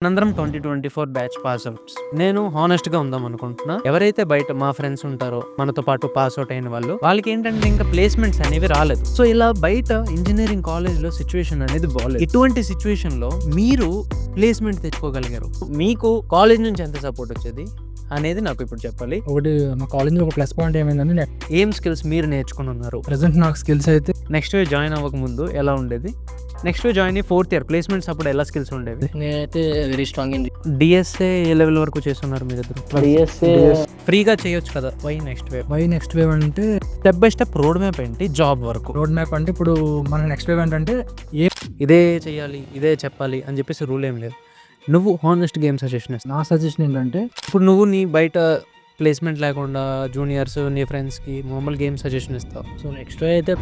మనందరం 2024 batch pass outs. నేను హానెస్ట్‌గా ఉందాం అనుకుంటున్నా. ఎవరైతే బయట మా ఫ్రెండ్స్ ఉంటారో, మనతో పాటు పాస్ అవుట్ అయిన వాళ్ళకి ఏంటంటే ఇంకా ప్లేస్‌మెంట్స్ అనేవి రాలేదు. సో, ఇలా బయట ఇంజినీరింగ్ కాలేజ్‌లో సిట్యుయేషన్ అనేది బాలేదు. ఇటువంటి సిట్యుయేషన్‌లో మీరు ప్లేస్‌మెంట్ తెచ్చుకోగలిగారు. మీకు కాలేజ్ నుంచి ఎంత సపోర్ట్ వచ్చేది అనేది నాకు ఇప్పుడు చెప్పాలి. ఒకటి మా కాలేజ్‌లో ఒక ప్లస్ పాయింట్ ఏమైందంటే ఏం స్కిల్స్ మీరు నేర్చుకుని ఉన్నారు? ప్రెజెంట్ నాకు స్కిల్స్ అయితే నెక్స్ట్ ఇయర్ జాయిన్ అవ్వకముందు ఎలా ఉండేది? నెక్స్ట్ ఇయర్ జాయిన్ అయ్యి 4th ఇయర్ ప్లేస్‌మెంట్స్ అప్పుడు ఎలా స్కిల్స్ ఉండేవి? నేనైతే వెరీ స్ట్రాంగ్ ఇన్ డిఎస్ఏ ఏ లెవెల్ వరకు చేస్తున్నారు మీరిద్దరు? డిఎస్ఏ ఫ్రీగా చేయొచ్చు కదా. Why next wave? Why next wave అంటే step by step road map ఏంటి జాబ్ వరకు? రోడ్ మ్యాప్ అంటే ఇప్పుడు మన నెక్స్ట్ వేవ్ ఏంటంటే ఇదే చేయాలి, ఇదే చెప్పాలి అని చెప్పేసి రూల్ ఏం లేదు. నువ్వు హానెస్ట్ గేమ్ సజెషన్ ఇస్తావు. నా సజెషన్ ఏంటంటే ఇప్పుడు నువ్వు నీ బయట ప్లేస్మెంట్ లేకుండా జూనియర్స్ నీ ఫ్రెండ్స్కి మామూలు గేమ్ సజెషన్ ఇస్తావు. సో నెక్స్ట్ వేవ్ అయితే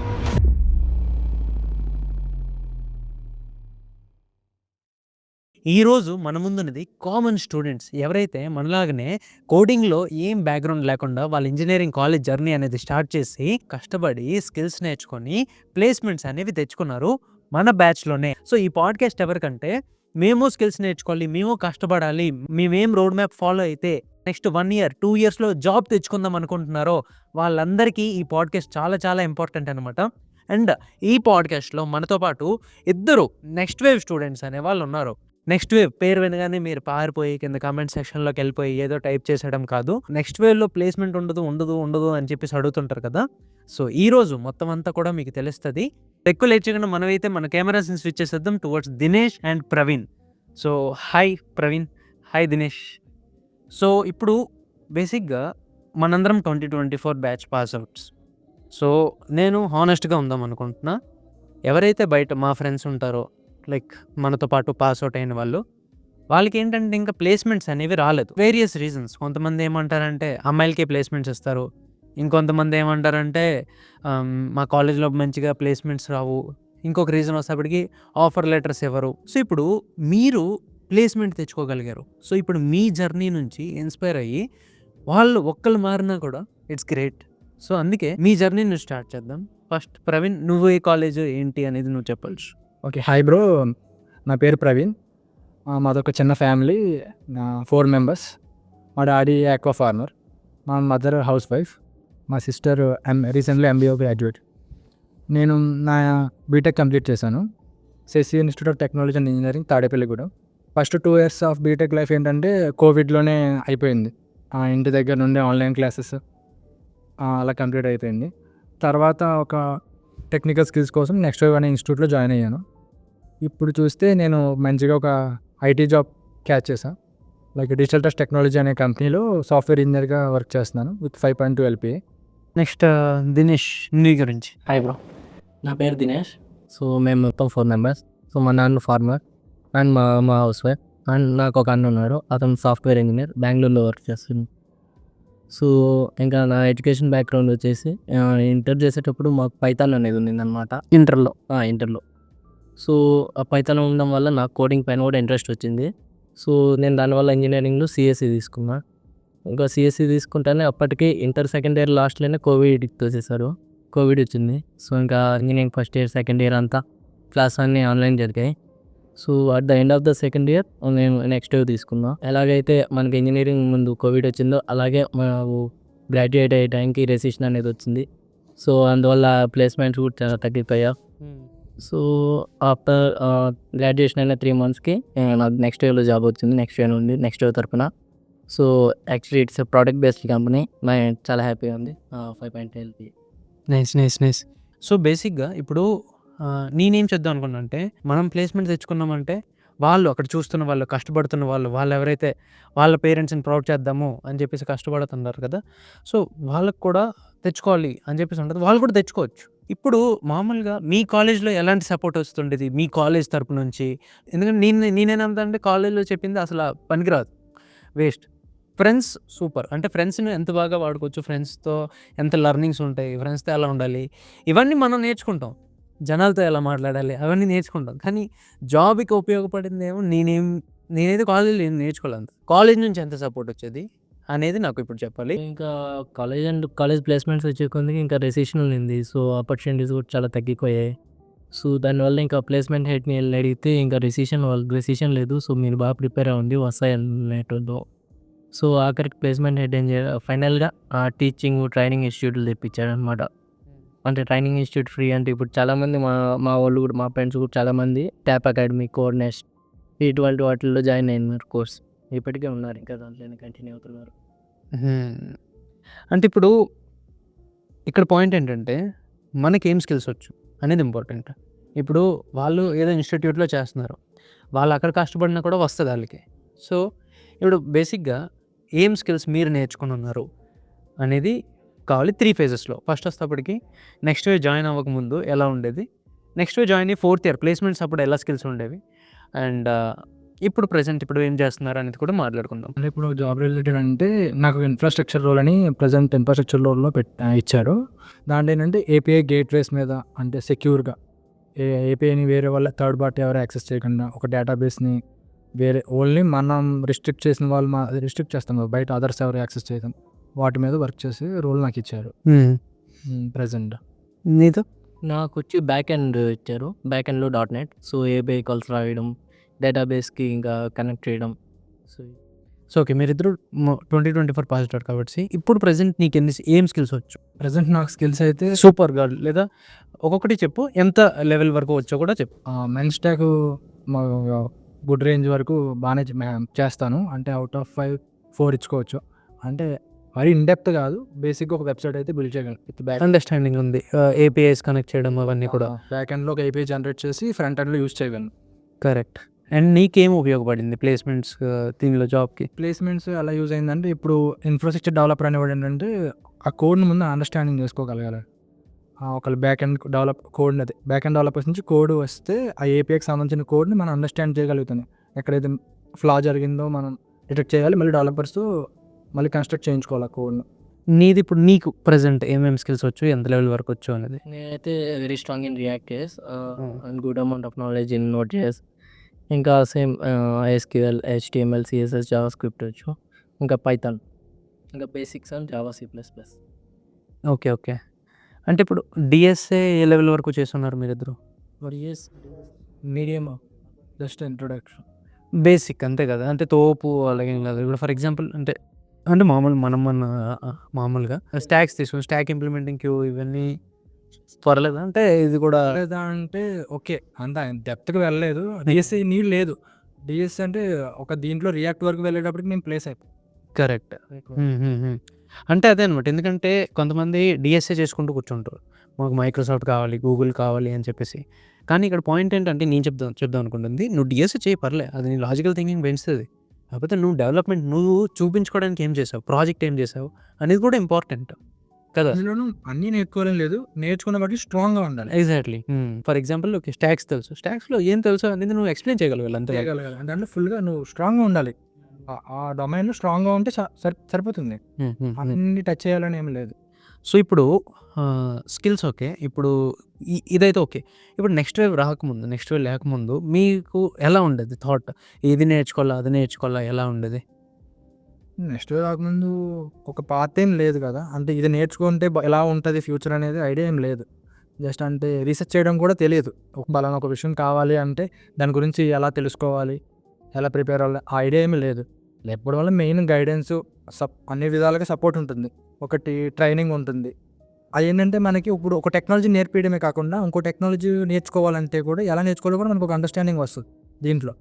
ఈరోజు మన ముందున్నది కామన్ స్టూడెంట్స్ ఎవరైతే మనలాగానే కోడింగ్లో ఏం బ్యాక్గ్రౌండ్ లేకుండా వాళ్ళ ఇంజనీరింగ్ కాలేజ్ జర్నీ అనేది స్టార్ట్ చేసి కష్టపడి స్కిల్స్ నేర్చుకొని ప్లేస్మెంట్స్ అనేవి తెచ్చుకున్నారు మన బ్యాచ్లోనే. సో ఈ పాడ్కాస్ట్ ఎవరికంటే మేము స్కిల్స్ నేర్చుకోవాలి, మేము కష్టపడాలి, మేమేం రోడ్ మ్యాప్ ఫాలో అయితే నెక్స్ట్ 1 year 2 yearsలో జాబ్ తెచ్చుకుందాం అనుకుంటున్నారో వాళ్ళందరికీ ఈ పాడ్కాస్ట్ చాలా చాలా ఇంపార్టెంట్ అనమాట. అండ్ ఈ పాడ్కాస్ట్లో మనతో పాటు ఇద్దరు నెక్స్ట్ వేవ్ స్టూడెంట్స్ అనే వాళ్ళు ఉన్నారు. నెక్స్ట్ వేవ్ పేరు వినగానే మీరు పారిపోయి కింద కామెంట్ సెక్షన్లోకి వెళ్ళిపోయి ఏదో టైప్ చేసేయడం కాదు. నెక్స్ట్ వేవ్లో ప్లేస్మెంట్ ఉండదు అని చెప్పేసి అడుగుతుంటారు కదా. సో ఈరోజు మొత్తం అంతా కూడా మీకు తెలుస్తుంది. ఎక్కువ లేట్ చేయకుండా మనమైతే మన కెమెరాస్ని స్విచ్ చేసేద్దాం towards Dinesh and Praveen. So hi Praveen, hi Dinesh. So ఇప్పుడు బేసిక్గా మనందరం 2024 బ్యాచ్ పాస్ అవుట్స్. సో నేను హానెస్ట్గా ఉందాం అనుకుంటున్నా. ఎవరైతే బయట మా ఫ్రెండ్స్ ఉంటారో లైక్ మనతో పాటు పాస్ అవుట్ అయిన వాళ్ళకి ఏంటంటే ఇంకా ప్లేస్మెంట్స్ అనేవి రాలేదు. Various reasons. కొంతమంది ఏమంటారంటే అమ్మాయిలకే ప్లేస్మెంట్స్ ఇస్తారు, ఇంకొంతమంది ఏమంటారంటే మా కాలేజ్లో మంచిగా ప్లేస్మెంట్స్ రావు, ఇంకొక రీజన్ వచ్చేప్పటికి ఆఫర్ లెటర్స్ ఇవ్వరు. సో ఇప్పుడు మీరు ప్లేస్మెంట్ తెచ్చుకోగలిగారు. సో ఇప్పుడు మీ జర్నీ నుంచి ఇన్స్పైర్ అయ్యి వాళ్ళు ఒక్కళ్ళు మారినా కూడా ఇట్స్ గ్రేట్. సో అందుకే మీ జర్నీని స్టార్ట్ చేద్దాం. ఫస్ట్ ప్రవీణ్, నువ్వు ఏ కాలేజ్ ఏంటి అనేది నువ్వు చెప్పచ్చు. ఓకే, హాయ్ బ్రో, నా పేరు ప్రవీణ్. మాదొక చిన్న ఫ్యామిలీ, 4 members. మా డాడీ ఆక్వా ఫార్మర్, మా మదర్ హౌస్ వైఫ్, మా సిస్టర్ రీసెంట్లీ ఎంబీఏ గ్రాడ్యుయేట్. నేను నా బీటెక్ కంప్లీట్ చేశాను Sasi institute of technology and engineering Tadepalligudem. First 2 years of BTech life ఏంటంటే కోవిడ్లోనే అయిపోయింది. ఇంటి దగ్గర నుండి ఆన్లైన్ క్లాసెస్ అలా కంప్లీట్ అయిపోయింది. తర్వాత ఒక టెక్నికల్ స్కిల్స్ కోసం నెక్స్ట్ వేవ్ అనే ఇన్స్టిట్యూట్లో జాయిన్ అయ్యాను. ఇప్పుడు చూస్తే నేను మంచిగా ఒక ఐటీ జాబ్ క్యాచ్ చేశాను. లైక్ డిజిటల్ ట్రస్ట్ టెక్నాలజీ అనే కంపెనీలో సాఫ్ట్వేర్ ఇంజనీర్గా వర్క్ చేస్తున్నాను విత్ 5.2 LPA. నెక్స్ట్ దినేష్, నీ గురించి. హాయ్ బ్రో, నా పేరు దినేష్. సో మేము మొత్తం 4 members. సో మా నాన్న ఫార్మర్ అండ్ మా హౌస్ వైఫ్ అండ్ నాకు ఒక అన్న ఉన్నాడు, అతను సాఫ్ట్వేర్ ఇంజనీర్ బెంగళూరులో వర్క్ చేస్తుంది. సో ఇంకా నా ఎడ్యుకేషన్ బ్యాక్గ్రౌండ్ వచ్చేసి ఇంటర్ చేసేటప్పుడు మాకు పైథాన్ అనేది ఉండిందనమాట ఇంటర్లో. సో ఆ పైథాన్ ఉండడం వల్ల నాకు కోడింగ్ పైన కూడా ఇంట్రెస్ట్ వచ్చింది. సో నేను దానివల్ల ఇంజనీరింగ్లో సిఎస్సి తీసుకున్నా. ఇంకా సిఎస్సి తీసుకుంటేనే అప్పటికి ఇంటర్ సెకండ్ ఇయర్ లాస్ట్లోనే కోవిడ్ తోసేశారు. కోవిడ్ వచ్చింది. సో ఇంకా engineering first year second year అంతా క్లాస్ అన్నీ ఆన్లైన్ జరిగాయి. So at the end of the second year నేను నెక్స్ట్ వేవ్ తీసుకున్నా. ఎలాగైతే మనకి ఇంజనీరింగ్ ముందు కోవిడ్ వచ్చిందో అలాగే మనకు గ్రాడ్యుయేట్ అయ్యే టైంకి రెసిషన్ అనేది వచ్చింది. సో అందువల్ల ప్లేస్మెంట్స్ కూడా చాలా తగ్గిపోయా. సో ఆఫ్టర్ గ్రాడ్యుయేషన్ అయిన 3 monthsకి నాకు నెక్స్ట్ వేవ్లో జాబ్ వచ్చింది. నెక్స్ట్ వేవ్ నుండి నెక్స్ట్ వేవ్ తరపున. So actually it's product based company. చాలా హ్యాపీగా ఉంది. 5.2 LPA. నైస్. సో బేసిక్గా ఇప్పుడు నేనేం చేద్దాం అనుకున్నా అంటే, మనం ప్లేస్మెంట్ తెచ్చుకున్నామంటే వాళ్ళు అక్కడ చూస్తున్న వాళ్ళు, కష్టపడుతున్న వాళ్ళు ఎవరైతే వాళ్ళ పేరెంట్స్ని ప్రౌడ్ చేద్దాము అని చెప్పేసి కష్టపడుతున్నారు కదా. సో వాళ్ళకు కూడా తెచ్చుకోవాలి అని చెప్పేసి ఉంటుంది, వాళ్ళు కూడా తెచ్చుకోవచ్చు. ఇప్పుడు మామూలుగా మీ కాలేజ్లో ఎలాంటి సపోర్ట్ వస్తుండేది మీ కాలేజ్ తరపు నుంచి? ఎందుకంటే నేనేనంత అంటే కాలేజ్లో చెప్పింది అసలు పనికిరాదు, వేస్ట్. ఫ్రెండ్స్ సూపర్, అంటే ఫ్రెండ్స్ని ఎంత బాగా వాడుకోవచ్చు, ఫ్రెండ్స్తో ఎంత లెర్నింగ్స్ ఉంటాయి, ఫ్రెండ్స్తో ఎలా ఉండాలి, ఇవన్నీ మనం నేర్చుకుంటాం. జనాలతో ఎలా మాట్లాడాలి అవన్నీ నేర్చుకుంటాం. కానీ జాబ్కి ఉపయోగపడిందేమో నేనైతే కాలేజీలో ఏం నేర్చుకోలేదు. కాలేజ్ నుంచి ఎంత సపోర్ట్ వచ్చేది అనేది నాకు ఇప్పుడు చెప్పాలి. ఇంకా కాలేజ్ ప్లేస్మెంట్స్ వచ్చే కొద్దికి ఇంకా రెసిషన్ ఉంది. సో ఆపర్చునిటీస్ కూడా చాలా తగ్గిపోయాయి. సో దానివల్ల ఇంకా ప్లేస్మెంట్ హెడ్ని వెళ్ళి అడిగితే ఇంకా డెసిషన్ లేదు, సో మీరు బాగా ప్రిపేర్ అవ్వండి వస్తాయి అనేటోళ్ళు. సో ఆఖరికి ప్లేస్మెంట్ హెడ్ ఏం చేయాలి ఫైనల్గా టీచింగ్ ట్రైనింగ్ ఇన్స్టిట్యూట్లు తెప్పించాడనమాట. అంటే ట్రైనింగ్ ఇన్స్టిట్యూట్ ఫ్రీ అంటే ఇప్పుడు చాలామంది మా వాళ్ళు కూడా మా ఫ్రెండ్స్ కూడా చాలామంది ట్యాప్ అకాడమీ, కోఆర్డినేషన్ ఇటువంటి వాటిల్లో జాయిన్ అయినారు కోర్స్. ఇప్పటికే ఉన్నారు ఇంకా దాంట్లోనే కంటిన్యూ అవుతున్నారు. అంటే ఇప్పుడు ఇక్కడ పాయింట్ ఏంటంటే మనకేం స్కిల్స్ వచ్చు అనేది ఇంపార్టెంట్. ఇప్పుడు వాళ్ళు ఏదో ఇన్స్టిట్యూట్లో చేస్తున్నారు, వాళ్ళు అక్కడ కష్టపడినా కూడా వస్తుంది వాళ్ళకి. సో ఇప్పుడు బేసిక్గా ఏం స్కిల్స్ మీరు నేర్చుకుని ఉన్నారు అనేది కావాలి 3 ఫేజెస్లో. ఫస్ట్ వస్తేప్పటికి నెక్స్ట్ వే జాయిన్ అవ్వకముందు ఎలా ఉండేది, నెక్స్ట్ వే జాయిన్ అయ్యి 4th ఇయర్ ప్లేస్మెంట్స్ అప్పుడు ఎలా స్కిల్స్ ఉండేవి, అండ్ ఇప్పుడు ప్రెజెంట్ ఇప్పుడు ఏం చేస్తున్నారు అనేది కూడా మాట్లాడుకుందాం. అంటే ఇప్పుడు జాబ్ రిలేటెడ్ అంటే నాకు ఇన్ఫ్రాస్ట్రక్చర్ రోల్ అని ప్రజెంట్ ఇన్ఫ్రాస్ట్రక్చర్ రోల్లో ఇచ్చారు. దాంట్లో ఏంటంటే ఏపీఐ గేట్వేస్ మీద అంటే సెక్యూర్గా ఏపీఐని వేరే వాళ్ళ థర్డ్ పార్టీ ఎవరు యాక్సెస్ చేయకుండా ఒక డేటాబేస్ని వేరే ఓన్లీ మనం రిస్ట్రిక్ట్ చేసిన వాళ్ళు రిస్ట్రిక్ట్ చేస్తాం కదా, బయట అదర్స్ ఎవరు యాక్సెస్ చేయడం, వాటి మీద వర్క్ చేసి రోల్ నాకు ఇచ్చారు ప్రజెంట్. నీతో నాకు వచ్చి బ్యాక్ ఎండ్ ఇచ్చారు. బ్యాక్ ఎండ్లో .NET. సో ఏబీఐ కాల్స్ రాయడం, డేటాబేస్కి ఇంకా కనెక్ట్ చేయడం. సో సో ఓకే, మీరిద్దరు 2024 పాస్డ్ అవుట్ కాబట్టి ఇప్పుడు ప్రెజెంట్ నీకు ఏం స్కిల్స్ వచ్చు? ప్రజెంట్ నాకు స్కిల్స్ అయితే సూపర్ గర్ల్ లేదా ఒక్కొక్కటి చెప్పు, ఎంత లెవెల్ వరకు వచ్చో కూడా చెప్పు. మెన్ స్టాక్ గుడ్ రేంజ్ వరకు బాగానే చేస్తాను. అంటే అవుట్ ఆఫ్ 5 4 ఇచ్చుకోవచ్చు. అంటే మరి ఇన్డెప్త్ కాదు, బేసిక్గా ఒక వెబ్సైట్ అయితే బిల్డ్ చేయగలను విత్ బ్యాక్ అండర్స్టాండింగ్ ఉంది. ఏపీఐస్ కనెక్ట్ చేయడం అవన్నీ కూడా బ్యాక్ ఎండ్లో ఒక ఏపీఐ జనరేట్ చేసి ఫ్రంట్ ఎండ్లో యూస్ చేయగలను. కరెక్ట్. అండ్ నీకేం ఉపయోగపడింది ప్లేస్మెంట్స్ దీనిలో జాబ్కి? ప్లేస్మెంట్స్ ఎలా యూజ్ అయిందంటే ఇప్పుడు ఇన్ఫ్రాస్ట్రక్చర్ డెవలపర్ అనేవాడు ఏంటంటే ఆ కోడ్ని ముందు అండర్స్టాండింగ్ చేసుకోగలగాలి. ఒకళ్ళు బ్యాక్ ఎండ్ కోడ్ అది బ్యాక్ ఎండ్ డెవలపర్స్ నుంచి కోడ్ వస్తే ఆ ఏపీఐకి సంబంధించిన కోడ్ని మనం అండర్స్టాండ్ చేయగలుగుతాం. ఎక్కడైతే ఫ్లా జరిగిందో మనం డిటెక్ట్ చేయాలి, మళ్ళీ డెవలపర్స్ మళ్ళీ కన్స్ట్రక్ట్ చేయించుకోవాలి ఆ కోడ్ని. నీది ఇప్పుడు నీకు ప్రెజెంట్ ఏమేమి స్కిల్స్ వచ్చు, ఎంత లెవెల్ వరకు వచ్చు అనేది? నేనైతే very strong in react JS and good amount of knowledge in Node.js. ఇంకా same SQL, HTML, CSS, Java script వచ్చు. ఇంకా పైథాన్, ఇంకా basics and Java C++. Okay okay. అంటే ఇప్పుడు డిఎస్ఏ ఏ లెవెల్ వరకు చేస్తున్నారు మీరిద్దరు? మీడియం జస్ట్ ఇంట్రొడక్షన్, బేసిక్ అంతే కదా, అంటే తోపు అలాగే కాదు. ఇప్పుడు ఫర్ ఎగ్జాంపుల్ అంటే అంటే మామూలుగా స్టాక్స్ తీసుకుని స్టాక్ ఇంప్లిమెంటింగ్ క్యూ ఇవన్నీ పర్లేదు అంటే ఇది కూడా లేదా అంటే ఓకే అంత డెప్త్కి వెళ్ళలేదు. డిఎస్సి నీడ్ లేదు. డిఎస్సి అంటే ఒక దీంట్లో రియాక్ట్ వరకు వెళ్ళేటప్పటికి నేను ప్లేస్ అయిపోయి కరెక్ట్. అంటే అదే అనమాట. ఎందుకంటే కొంతమంది డిఎస్ఏ చేసుకుంటూ కూర్చుంటారు, మాకు మైక్రోసాఫ్ట్ కావాలి, గూగుల్ కావాలి అని చెప్పేసి. కానీ ఇక్కడ పాయింట్ ఏంటంటే నేను చెప్దాం అనుకుంటుంది, నువ్వు డిఎస్ఏ చేయి పర్లే, అది నీ లాజికల్ థింకింగ్ పెంచుతుంది. కాకపోతే నువ్వు డెవలప్మెంట్ నువ్వు చూపించుకోవడానికి ఏం చేసావు, ప్రాజెక్ట్ ఏం చేసావు అనేది కూడా ఇంపార్టెంట్ కదా. అందులోనూ అన్నీ నేర్చుకోవాలని లేదు, నేర్చుకున్న బట్టి స్ట్రాంగ్గా ఉండాలి. Exactly. For example okay stocks తెలుసు, స్టాక్స్లో ఏం తెలుసు అనేది నువ్వు ఎక్స్ప్లెయిన్ చేయగలగాలి అంతే. అంటే అంటే ఫుల్గా నువ్వు స్ట్రాంగ్గా ఉండాలి. ఆ డొమైన్లో స్ట్రాంగ్గా ఉంటే సరిపోతుంది. అన్ని టచ్ చేయాలని ఏం లేదు. సో ఇప్పుడు స్కిల్స్ ఓకే, ఇప్పుడు ఇదైతే ఓకే. ఇప్పుడు నెక్స్ట్ వేవ్ లేకముందు మీకు ఎలా ఉండేది థాట్, ఇది నేర్చుకోవాలా అది నేర్చుకోవాలా ఎలా ఉండేది? నెక్స్ట్ రాకముందు ఒక పాత్ ఏం లేదు కదా, అంటే ఇది నేర్చుకుంటే ఎలా ఉంటుంది ఫ్యూచర్ అనేది ఐడియా ఏం లేదు. జస్ట్ అంటే రీసెర్చ్ చేయడం కూడా తెలియదు. బలానా ఒక విషయం కావాలి అంటే దాని గురించి ఎలా తెలుసుకోవాలి, ఎలా ప్రిపేర్ అవ్వాలి, ఆ ఐడియా ఏమీ లేదు. లేకపోవడం వల్ల మెయిన్ గైడెన్స్ అన్ని విధాలుగా సపోర్ట్ ఉంటుంది. ఒకటి ట్రైనింగ్ ఉంటుంది. అది ఏంటంటే మనకి ఇప్పుడు ఒక టెక్నాలజీ నేర్పించడమే కాకుండా ఇంకో టెక్నాలజీ నేర్చుకోవాలంటే కూడా ఎలా నేర్చుకోవాలో కూడా మనకు ఒక అండర్స్టాండింగ్ వస్తుంది దీంట్లో.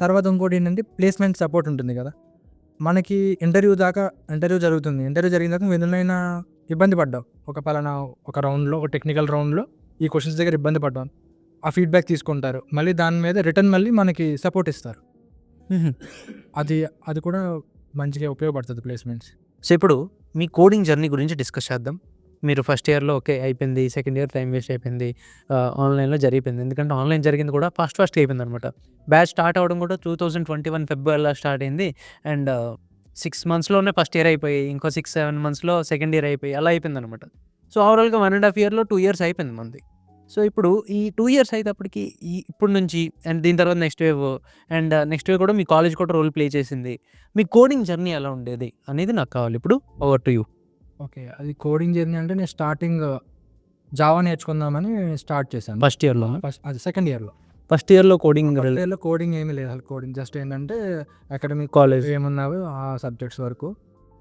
తర్వాత ఇంకోటి ఏంటంటే ప్లేస్మెంట్ సపోర్ట్ ఉంటుంది కదా. మనకి ఇంటర్వ్యూ జరుగుతుంది. ఇంటర్వ్యూ జరిగిన తర్వాత ఎందులోనైనా ఇబ్బంది పడ్డాం, ఒక రౌండ్లో ఒక టెక్నికల్ రౌండ్లో ఈ క్వశ్చన్స్ దగ్గర ఇబ్బంది పడ్డాం, ఆ ఫీడ్బ్యాక్ తీసుకుంటారు, మళ్ళీ దాని మీద రిటర్న్ మళ్ళీ మనకి సపోర్ట్ ఇస్తారు. అది కూడా మంచిగా ఉపయోగపడుతుంది ప్లేస్మెంట్స్. సో ఇప్పుడు మీ కోడింగ్ జర్నీ గురించి డిస్కస్ చేద్దాం. మీరు ఫస్ట్ ఇయర్లో ఓకే అయిపోయింది, సెకండ్ ఇయర్ టైం వేస్ట్ అయిపోయింది, ఆన్లైన్లో జరిగిపోయింది. ఎందుకంటే ఆన్లైన్ జరిగింది కూడా ఫాస్ట్ అయిపోయింది అనమాట. బ్యాచ్ స్టార్ట్ అవ్వడం కూడా 2021 ఫిబ్రవరిలో స్టార్ట్ అయింది. అండ్ 6 monthsలోనే ఫస్ట్ ఇయర్ అయిపోయి, ఇంకో 6-7 monthsలో సెకండ్ ఇయర్ అయిపోయి అలా అయిపోయింది అనమాట. సో ఓవరాల్గా 1.5 yearలో 2 years అయిపోయింది మంది. సో ఇప్పుడు ఈ 2 years అయినప్పటికీ ఇప్పుడు నుంచి అండ్ దీని తర్వాత next wave and next wave కూడా మీ కాలేజ్ కూడా రోల్ ప్లే చేసింది. మీ కోడింగ్ జర్నీ ఎలా ఉండేది అనేది నాకు కావాలి ఇప్పుడు. Over to you. ఓకే, అది కోడింగ్ జర్నీ అంటే నేను స్టార్టింగ్ జావా నేర్చుకుందామని స్టార్ట్ చేశాను. ఫస్ట్ ఇయర్‌లో. ఫస్ట్ అది సెకండ్ ఇయర్‌లో. ఫస్ట్ ఇయర్‌లో కోడింగ్ ఫస్ట్ ఇయర్‌లో కోడింగ్ ఏమీ లేదు. అసలు కోడింగ్ జస్ట్ ఏంటంటే అకాడమిక్ కాలేజ్. ఏమున్నావో ఆ సబ్జెక్ట్స్ వరకు.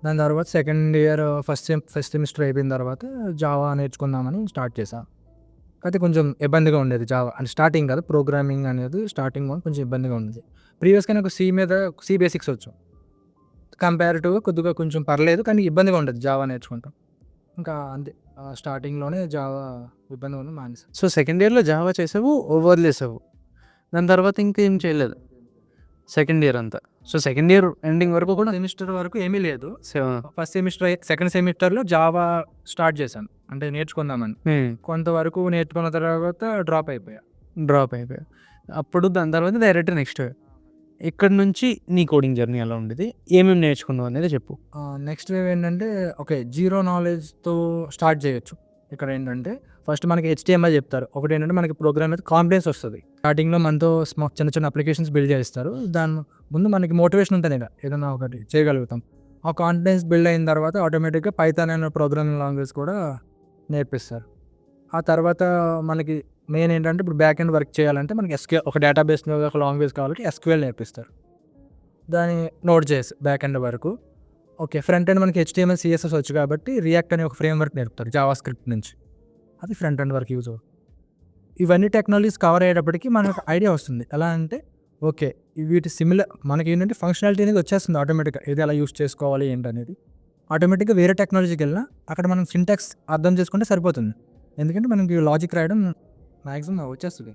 దాని తర్వాత సెకండ్ ఇయర్ ఫస్ట్ సెమిస్టర్ అయిపోయిన తర్వాత జావా నేర్చుకుందామని స్టార్ట్ చేశా. అయితే కొంచెం ఇబ్బందిగా ఉండేది జావా. అంటే స్టార్టింగ్ కాదు, ప్రోగ్రామింగ్ అనేది స్టార్టింగ్‌లో కొంచెం ఇబ్బందిగా ఉండేది. ప్రీవియస్‌గా నాకు సి బేసిక్స్ వచ్చు. కంపారిటివ్‌గా కొద్దిగా కొంచెం పర్లేదు, కానీ ఇబ్బందిగా ఉండేది జావా నేర్చుకుంటాం. ఇంకా అంతే స్టార్టింగ్‌లోనే జావా ఇబ్బందిగా ఉంది, మానేసా. సో, సెకండ్ ఇయర్‌లో జావా చేసావు, వదిలేసావు. దాని తర్వాత ఇంకేం చేయలేదు. సెకండ్ ఇయర్ అంతా. సో, సెకండ్ ఇయర్ ఎండింగ్ వరకు కూడా సెమిస్టర్ వరకు ఏమీ లేదు. సెవ ఫస్ట్ సెమిస్టర్ సెకండ్ సెమిస్టర్‌లో జావా స్టార్ట్ చేశాను. అంటే నేర్చుకుందామని. కొంతవరకు నేర్చుకున్న తర్వాత డ్రాప్ అయిపోయా. డ్రాప్ అయిపోయావు. అప్పుడు దాని తర్వాత డైరెక్ట్ నెక్స్ట్ ఇక్కడి నుంచి నీ కోడింగ్ జర్నీ ఎలా ఉండేది? ఏమేమి నేర్చుకున్నావు అనేది చెప్పు. నెక్స్ట్ వేవ్ ఏంటంటే ఓకే, జీరో నాలెడ్జ్‌తో స్టార్ట్ చేయొచ్చు. ఇక్కడ ఏంటంటే ఫస్ట్ మనకి హెచ్‌టీఎంఎల్ చెప్తారు. ఒకటి ఏంటంటే మనకి ప్రోగ్రామ్ మీద కాన్ఫిడెన్స్ వస్తది. స్టార్టింగ్‌లో మనతో చిన్న చిన్న అప్లికేషన్స్ బిల్డ్ చేస్తారు. దాని ముందు మనకి మోటివేషన్ ఉంటుంది, ఏదైనా ఒకటి చేయగలుగుతాం. ఆ కాన్ఫిడెన్స్ బిల్డ్ అయిన తర్వాత ఆటోమేటిక్‌గా పైథాన్ అనే ప్రోగ్రామింగ్ లాంగ్వేజ్ కూడా నేర్పిస్తారు. ఆ తర్వాత మనకి మెయిన్ ఏంటంటే ఇప్పుడు బ్యాక్ ఎండ్ వర్క్ చేయాలంటే మనకి ఒక డేటాబేస్లో ఒక లాంగ్వేజ్ కావాలంటే ఎస్క్యూఎల్ నేర్పిస్తారు. దాన్ని నోట్ చేసి బ్యాక్ ఎండ్ వరకు. ఓకే, ఫ్రంట్ ఎండ్ మనకి హెచ్‌టీఎంఎల్, సీఎస్ఎస్ వచ్చు కాబట్టి రియాక్ట్ అనే ఒక ఫ్రేమ్ వర్క్ నేర్పుతారు జావా స్క్రిప్ట్ నుంచి. అది ఫ్రంట్ ఎండ్ వరకు యూజ్ అవుతుంది. ఇవన్నీ టెక్నాలజీస్ కవర్ అయ్యేటప్పటికి మనకు ఐడియా వస్తుంది. ఎలా అంటే ఓకే, వీటి సిమిలర్ మనకి ఏంటంటే ఫంక్షనాలిటీ అనేది వచ్చేస్తుంది ఆటోమేటిక్గా, ఏది ఎలా యూస్ చేసుకోవాలి ఏంటనేది. ఆటోమేటిక్గా వేరే టెక్నాలజీకి వెళ్ళినా అక్కడ మనం సింటాక్స్ అర్థం చేసుకుంటే సరిపోతుంది. ఎందుకంటే మనకి లాజిక్ రాయడం మ్యాక్సిమం వచ్చేస్తుంది.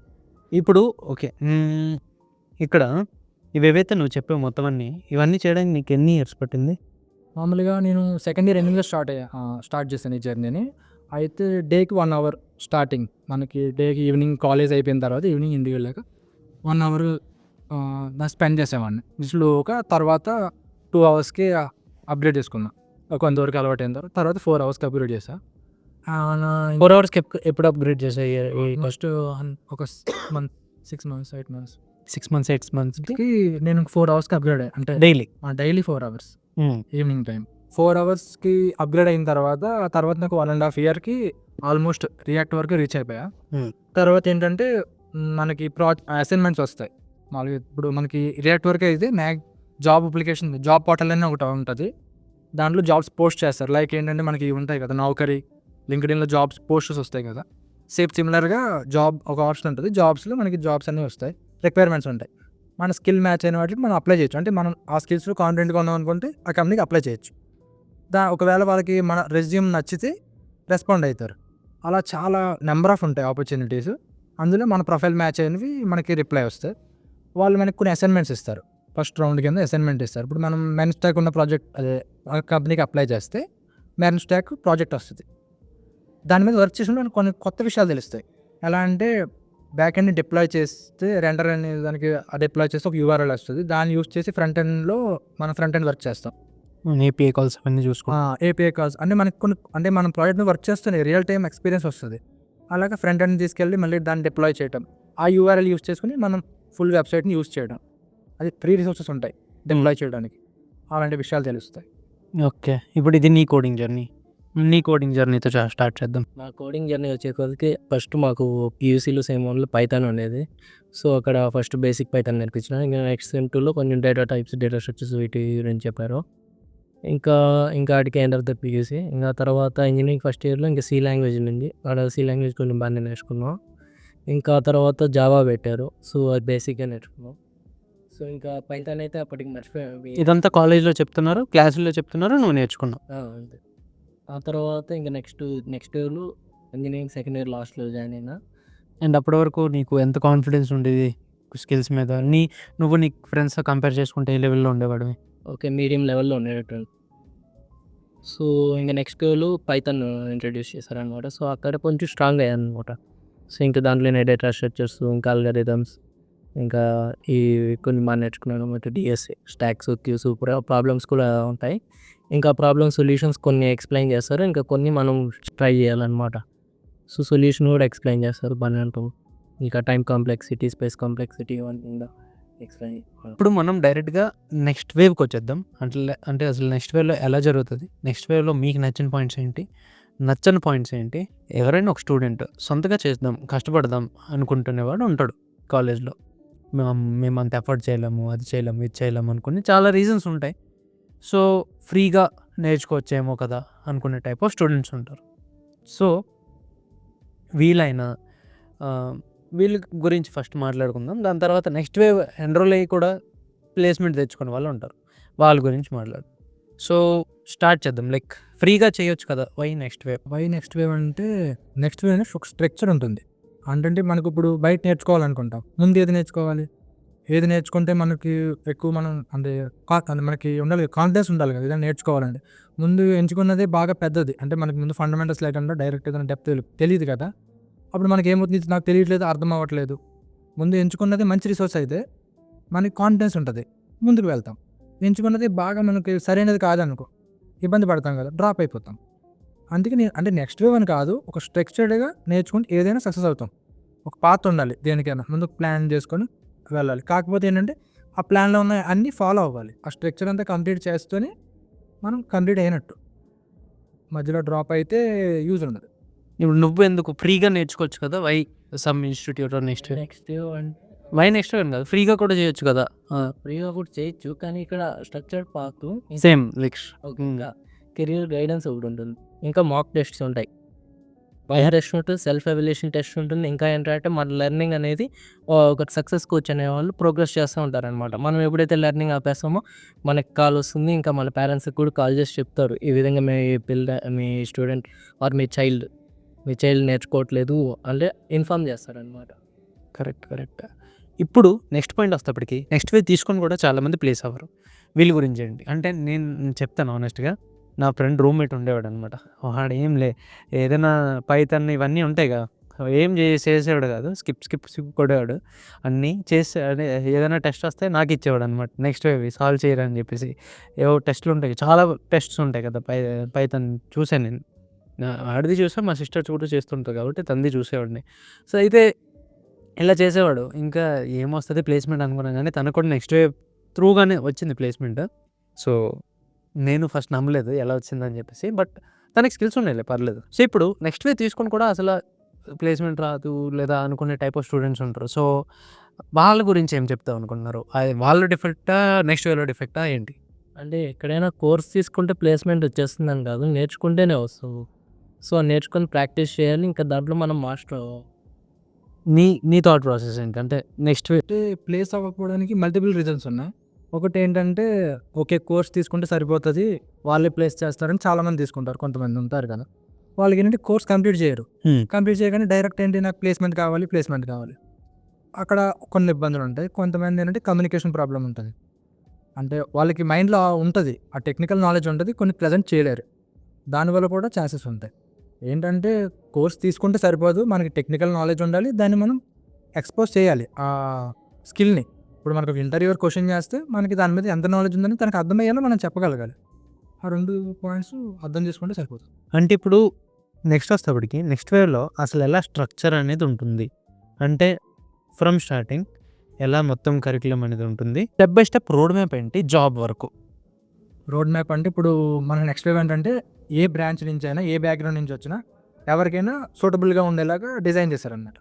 ఇప్పుడు ఓకే. ఇక్కడ ఇవేవైతే నువ్వు చెప్పావు మొత్తం అన్నీ, ఇవన్నీ చేయడానికి నీకు ఎన్ని ఇయర్స్ పట్టింది? మామూలుగా నేను సెకండ్ ఇయర్ ఎండింగ్‌లో స్టార్ట్ చేశాను ఈ జర్నీని. అయితే డేకి 1 అవర్ స్టార్టింగ్. మనకి డేకి ఈవినింగ్ కాలేజ్ అయిపోయిన తర్వాత ఈవినింగ్ ఇంటికి వెళ్ళాక 1 అవర్ స్పెండ్ చేసేవాడిని. స్లోగా తర్వాత 2 అవర్స్‌కి అప్గ్రేడ్ చేసుకున్నా. కొంతవరకు అలవాటైన తర్వాత 4 అవర్స్‌కి అప్గ్రేడ్ చేశా. 4 అవర్స్‌కి ఎప్పుడు అప్‌గ్రేడ్ చేసావు? ఫస్ట్ ఒక 6 మంత్స్, 8 మంత్స్ 6 మంత్స్, 8 మంత్స్‌కి కి నేను 4 అవర్స్‌కి అప్గ్రేడ్ అయ్యా. అంటే daily. Daily 4 hours evening time. 4 అవర్స్‌కి అప్గ్రేడ్ అయిన తర్వాత నాకు 1.5 ఇయర్‌కి ఆల్మోస్ట్ రియాక్ట్ వరకు రీచ్ అయిపోయా. తర్వాత ఏంటంటే మనకి అసైన్మెంట్స్ వస్తాయి. మామూలుగా ఇప్పుడు మనకి రియాక్ట్ వరకు అయితే జాబ్ అప్లికేషన్, జాబ్ పోర్టల్ అని ఒకటి ఉంటుంది. దాంట్లో జాబ్స్ పోస్ట్ చేస్తారు. లైక్ ఏంటంటే మనకి ఉంటాయి కదా, నౌకరీ, లింక్డ్ఇన్‌లో జాబ్స్ పోస్టర్స్ వస్తాయి కదా. సిమిలర్గా జాబ్ ఒక ఆప్షన్ ఉంటుంది. జాబ్స్లో మనకి జాబ్స్ అన్నీ వస్తాయి, రిక్వైర్మెంట్స్ ఉంటాయి. మన స్కిల్ మ్యాచ్ అయిన వాటికి మనం అప్లై చేయొచ్చు. అంటే మనం ఆ స్కిల్స్లో కాన్ఫిడెంట్గా ఉన్నాం అనుకుంటే ఆ కంపెనీకి అప్లై చేయొచ్చు. ఒకవేళ వాళ్ళకి మన రెజ్యూమ్ నచ్చితే రెస్పాండ్ అవుతారు. అలా చాలా నెంబర్ ఆఫ్ ఉంటాయి ఆపర్చునిటీస్. అందులో మన ప్రొఫైల్ మ్యాచ్ అయినవి మనకి రిప్లై వస్తాయి. వాళ్ళు మనకి కొన్ని అసైన్మెంట్స్ ఇస్తారు. ఫస్ట్ రౌండ్ కింద అసైన్మెంట్ ఇస్తారు. ఇప్పుడు మనం మెన్ స్టాక్ ఉన్న ప్రాజెక్ట్ అదే కంపెనీకి అప్లై చేస్తే మెన్ స్టాక్ ప్రాజెక్ట్ వస్తుంది. దాని మీద వర్క్ చేసినప్పుడు కొన్ని కొత్త విషయాలు తెలుస్తాయి. ఎలా అంటే బ్యాక్ ఎండ్ని డిప్లాయ్ చేస్తే రెండర్ అనే దానికి డిప్లాయ్ చేస్తే ఒక యూఆర్ఎల్ వస్తుంది. దాన్ని యూస్ చేసి ఫ్రంట్ ఎండ్లో మనం ఫ్రంట్ ఎండ్ వర్క్ చేస్తాం. ఏపీఐ కాల్స్ అవన్నీ చూసుకో. ఏపీఐ కాల్స్ అంటే మనకి కొన్ని, అంటే మనం ప్రాజెక్ట్ని వర్క్ చేస్తూనే రియల్ టైం ఎక్స్పీరియన్స్ వస్తుంది. అలాగే ఫ్రంట్ ఎండ్ తీసుకెళ్ళి మళ్ళీ దాన్ని డిప్లాయ్ చేయడం, ఆ యూఆర్ఎల్ యూస్ చేసుకుని మనం ఫుల్ వెబ్సైట్ని యూస్ చేయడం. అది ఫ్రీ రిసోర్సెస్ ఉంటాయి డిప్లాయ్ చేయడానికి. అలాంటి విషయాలు తెలుస్తాయి. ఓకే, ఇప్పుడు ఇది నీ కోడింగ్ జర్నీ. నీ కోడింగ్ జర్నీతో స్టార్ట్ చేద్దాం. నా కోడింగ్ జర్నీ వచ్చేకొద్దికి ఫస్ట్ మాకు పీయూసీలో సేమ్ వన్లో పైథాన్ ఉండేది. సో అక్కడ ఫస్ట్ బేసిక్ పైథాన్ నేర్పించిన. ఇంకా నెక్స్ట్ సెమ్ 2లో కొంచెం డేటా టైప్స్, డేటా స్ట్రక్చర్స్ వీటి గురించి చెప్పారు. ఇంకా వాటికి ఎండ్ ఆఫ్ ద పీయూసీ. ఇంకా తర్వాత ఇంజనీరింగ్ ఫస్ట్ ఇయర్లో ఇంకా సి లాంగ్వేజ్ ఉంది. అక్కడ సి లాంగ్వేజ్ కొంచెం బాగానే నేర్చుకున్నాం. ఇంకా తర్వాత జావా పెట్టారు. సో అది బేసిక్గా నేర్చుకున్నాం. సో ఇంకా పైథాన్ అయితే అప్పటికి మర్చిపోయాను. ఇదంతా కాలేజ్లో చెప్తున్నారు, క్లాసుల్లో చెప్తున్నారు, నువ్వు నేర్చుకున్నావు. అంతే. ఆ తర్వాత ఇంకా నెక్స్ట్ ఇయర్లో ఇంజనీరింగ్ సెకండ్ ఇయర్ లాస్ట్లో జాయిన్ అయినా. అండ్ అప్పటి వరకు నీకు ఎంత కాన్ఫిడెన్స్ ఉండేది స్కిల్స్ మీద? నువ్వు నీ ఫ్రెండ్స్తో కంపేర్ చేసుకుంటే ఏ లెవెల్లో ఉండేవాడివి? ఓకే, మీడియం లెవెల్లో ఉండేటట్టు. సో ఇంకా నెక్స్ట్ ఇయర్లో పైథాన్ ఇంట్రడ్యూస్ చేశారనమాట. సో అక్కడ కొంచెం స్ట్రాంగ్ అయ్యాను అనమాట. సో ఇంకా దాంట్లోనే డేటా స్ట్రక్చర్స్, ఇంకా అల్గారిథమ్స్, ఇంకా ఈ కొన్ని బాగా నేర్చుకున్నాను. ಮತ್ತೆ డిఎస్ఏ, స్టాక్స్, క్యూస్, ప్రాబ్లమ్స్ కూడా ఉంటాయి. ఇంకా ప్రాబ్లమ్ సొల్యూషన్స్ కొన్ని ఎక్స్ప్లెయిన్ చేస్తారు. ఇంకా కొన్ని మనం ట్రై చేయాలన్నమాట. సో సొల్యూషన్ కూడా ఎక్స్ప్లెయిన్ చేస్తారు బాగానే ఉంటాం. ఇంకా టైం కాంప్లెక్సిటీ, స్పేస్ కాంప్లెక్సిటీ ఇవన్నీ కూడా ఎక్స్ప్లెయిన్. ఇప్పుడు మనం డైరెక్ట్గా నెక్స్ట్ వేవ్కి వచ్చేద్దాం. అంటే అసలు నెక్స్ట్ వేవ్లో ఎలా జరుగుతుంది, నెక్స్ట్ వేవ్లో మీకు నచ్చిన పాయింట్స్ ఏంటి, నచ్చని పాయింట్స్ ఏంటి? ఎవరైనా ఒక స్టూడెంట్ సొంతగా చేద్దాం, కష్టపడదాం అనుకుంటునేవాడు ఉంటాడు కాలేజ్‌లో. మేమంత ఎఫర్ట్ చేయలేము, అది చేయలేము, ఇది చేయలేము అనుకుని చాలా రీజన్స్ ఉంటాయి. సో, ఫ్రీగా నేర్చుకోవచ్చేమో కదా అనుకునే టైప్ ఆఫ్ స్టూడెంట్స్ ఉంటారు. సో, వీళ్ళైనా వీళ్ళ గురించి ఫస్ట్ మాట్లాడుకుందాం. దాని తర్వాత నెక్స్ట్ వేవ్ ఎన్రోల్ అయ్యి కూడా ప్లేస్‌మెంట్ తెచ్చుకునే వాళ్ళు ఉంటారు. వాళ్ళ గురించి మాట్లాడదాం. సో, స్టార్ట్ చేద్దాం. లైక్ ఫ్రీగా చేయొచ్చు కదా! Why next wave? Why next wave అంటే నెక్స్ట్ వేవ్ అనేది ఒక స్ట్రక్చర్ ఉంటుంది. అంటే మనకు ఇప్పుడు బయట నేర్చుకోవాలనుకుంటాం. ముందు ఏది నేర్చుకోవాలి? ఏది నేర్చుకుంటే మనకి ఎక్కువ మనం అంటే మనకి ఉండాలి కాన్ఫిడెన్స్ ఉండాలి కదా! ఏదైనా నేర్చుకోవాలంటే. ముందు ఎంచుకున్నదే బాగా పెద్దది. అంటే మనకి ముందు ఫండమెంటల్స్ లేకుండా డైరెక్ట్ ఏదైనా డెప్త్ తెలీదు కదా! అప్పుడు మనకి ఏమవుతుంది నాకు తెలియట్లేదు, అర్థం అవ్వట్లేదు. ముందు ఎంచుకున్నది మంచి రిసోర్స్ అయితే మనకి కాన్ఫిడెన్స్ ఉంటది. ముందుకు వెళ్తాం. ఎంచుకున్నది బాగా మనకి సరైనది కాదనుకో ఇబ్బంది పడతాం కదా! డ్రాప్ అయిపోతాం. అందుకే అంటే నెక్స్ట్ వేవ్ అని కాదు. ఒక స్ట్రక్చర్డ్‌గా నేర్చుకుంటే ఏదైనా సక్సెస్ అవుతాం. ఒక పాత్ ఉండాలి దేనికైనా. ముందు ప్లాన్ చేసుకొని వెళ్ళాలి. కాకపోతే ఏంటంటే ఆ ప్లాన్‌లో ఉన్న అన్నీ ఫాలో అవ్వాలి. ఆ స్ట్రక్చర్ అంతా కంప్లీట్ చేస్తేనే మనం కంప్లీట్ అయినట్టు. మధ్యలో డ్రాప్ అయితే యూజ్ ఉండదు. ఇప్పుడు నువ్వెందుకు ఫ్రీగా నేర్చుకోవచ్చు కదా! Why some institute or next wave? Next అంటే వై నెక్స్ట్ వేవ్ అని కాదు. ఫ్రీగా కూడా చేయొచ్చు కదా! ఫ్రీగా కూడా చేయొచ్చు. కానీ ఇక్కడ స్ట్రక్చర్డ్ పాత్ సేమ్ లైక్ ఇంకా కెరియర్ గైడెన్స్ ఒకటి ఉంటుంది. ఇంకా మాక్ టెస్ట్స్ ఉంటాయి. వైర్ టెస్ట్ ఉంటుంది, సెల్ఫ్ ఎవాల్యుయేషన్ టెస్ట్ ఉంటుంది. ఇంకా ఏంటంటే మన లెర్నింగ్ అనేది ఒక సక్సెస్ కోచ్ అనేవాళ్ళు ప్రోగ్రెస్ చేస్తూ ఉంటారనమాట. మనం ఎప్పుడైతే లెర్నింగ్ ఆపేస్తామో మనకి కాల్ వస్తుంది. ఇంకా మన పేరెంట్స్‌కి కూడా కాల్ చేసి చెప్తారు. ఈ విధంగా మీ స్టూడెంట్ ఆర్ మీ చైల్డ్ నేర్చుకోవట్లేదు అంటే ఇన్ఫార్మ్ చేస్తారనమాట. కరెక్ట్. ఇప్పుడు నెక్స్ట్ పాయింట్ వస్తేప్పటికి నెక్స్ట్ వేవ్ తీసుకొని కూడా చాలామంది ప్లేస్ అవ్వరు. వీళ్ళ గురించి ఏంటి? అంటే నేను చెప్తాను హానెస్ట్‌గా. నా ఫ్రెండ్ రూమ్‌మేట్ ఉండేవాడనమాట. వాడు ఏదైనా పైథాన్ ఇవన్నీ ఉంటాయి కదా! ఏం చేసేవాడు కాదు. స్కిప్ కొట్టేవాడు. అన్నీ చేసి అదే ఏదైనా టెస్ట్ వస్తే నాకు ఇచ్చేవాడనమాట. నెక్స్ట్ వేవ్‌వి సాల్వ్ చేయరా అని చెప్పేసి. ఏవో టెస్ట్‌లు ఉంటాయి. చాలా టెస్ట్స్ ఉంటాయి కదా! పైథాన్ చూసాను నేను. వాడిది చూసా, మా సిస్టర్ కూడా చేస్తుంటారు కాబట్టి తనది చూసేవాడిని. సో, అయితే ఇలా చేసేవాడు. ఇంకా ఏమొస్తది ప్లేస్‌మెంట్ అనుకున్నాను గానీ, తనకు కూడా నెక్స్ట్ వేవ్ త్రూగానే వచ్చింది ప్లేస్‌మెంట్. సో, నేను ఫస్ట్ నమ్మలేదు ఎలా వచ్చిందని చెప్పేసి. బట్ తనకి స్కిల్స్ ఉన్నాయిలే పర్లేదు. సో, ఇప్పుడు నెక్స్ట్ వేవ్ తీసుకొని కూడా ప్లేస్‌మెంట్ రాదు లేదా అనుకునే టైప్ ఆఫ్ స్టూడెంట్స్ ఉంటారు. సో, వాళ్ళ గురించి ఏం చెప్దాం అనుకుంటున్నారు? అది వాళ్ళ డిఫెక్టా? నెక్స్ట్ వేవ్‌లో డిఫెక్టా ఏంటి? అంటే ఎక్కడైనా కోర్స్ తీసుకుంటే ప్లేస్‌మెంట్ వచ్చేస్తుందని కాదు. నేర్చుకుంటేనే వస్తది. సో, నేర్చుకొని ప్రాక్టీస్ చేయాలి. ఇంకా దాంట్లో మనం మాస్టర్ అవ్వాలి. నీ థాట్ ప్రాసెస్ ఏంటి? అంటే నెక్స్ట్ వేవ్ అంటే ప్లేస్ అవ్వకపోవడానికి మల్టిపుల్ రీజన్స్ ఉన్నాయి. ఒకటేంటంటే ఓకే. కోర్స్ తీసుకుంటే సరిపోతది. వాళ్ళే ప్లేస్ చేస్తారని చాలామంది తీసుకుంటారు. కొంతమంది ఉంటారు కదా! వాళ్ళకేంటంటే కోర్స్ కంప్లీట్ చేయరు. కంప్లీట్ చేయగానే డైరెక్ట్ ఏంటి నాకు ప్లేస్‌మెంట్ కావాలి. అక్కడ కొన్ని ఇబ్బందులుంటాయి. కొంతమంది ఏంటంటే కమ్యూనికేషన్ ప్రాబ్లమ్ ఉంటది. అంటే వాళ్ళకి మైండ్‌లో ఉంటది. ఆ టెక్నికల్ నాలెడ్జ్ ఉంటది. కొన్ని ప్రెజెంట్ చేయలేరు. దానివల్ల కూడా ఛాన్సెస్ ఉంటాయి. ఏంటంటే కోర్స్ తీసుకుంటే సరిపోదు. మనకి టెక్నికల్ నాలెడ్జ్ ఉండాలి. దాన్ని మనం ఎక్స్‌పోజ్ చేయాలి. ఆ స్కిల్‌ని. ఇప్పుడు మనకు ఒక ఇంటర్వ్యూయర్ క్వెషన్ చేస్తే మనకి దాని మీద ఎంత నాలెడ్జ్ ఉందని తనకు అర్థమయ్యేలా మనం చెప్పగలగాలి. ఆ 2 పాయింట్స్ అర్థం చేసుకుంటే సరిపోతుంది. అంటే ఇప్పుడు నెక్స్ట్ వస్తేప్పటికి నెక్స్ట్ వేవ్‌లో అసలు ఎలా స్ట్రక్చర్ అనేది ఉంటుంది? అంటే ఫ్రమ్ స్టార్టింగ్ ఎలా మొత్తం కరిక్యులమ్ అనేది ఉంటుంది? Step by step road map ఏంటి జాబ్ వరకు? రోడ్ మ్యాప్ అంటే ఇప్పుడు మన నెక్స్ట్ వేవ్ ఏంటంటే ఏ బ్రాంచ్ నుంచి అయినా, ఏ బ్యాక్‌గ్రౌండ్ నుంచి వచ్చినా ఎవరికైనా సూటబుల్‌గా ఉండేలాగా డిజైన్ చేశారన్నమాట.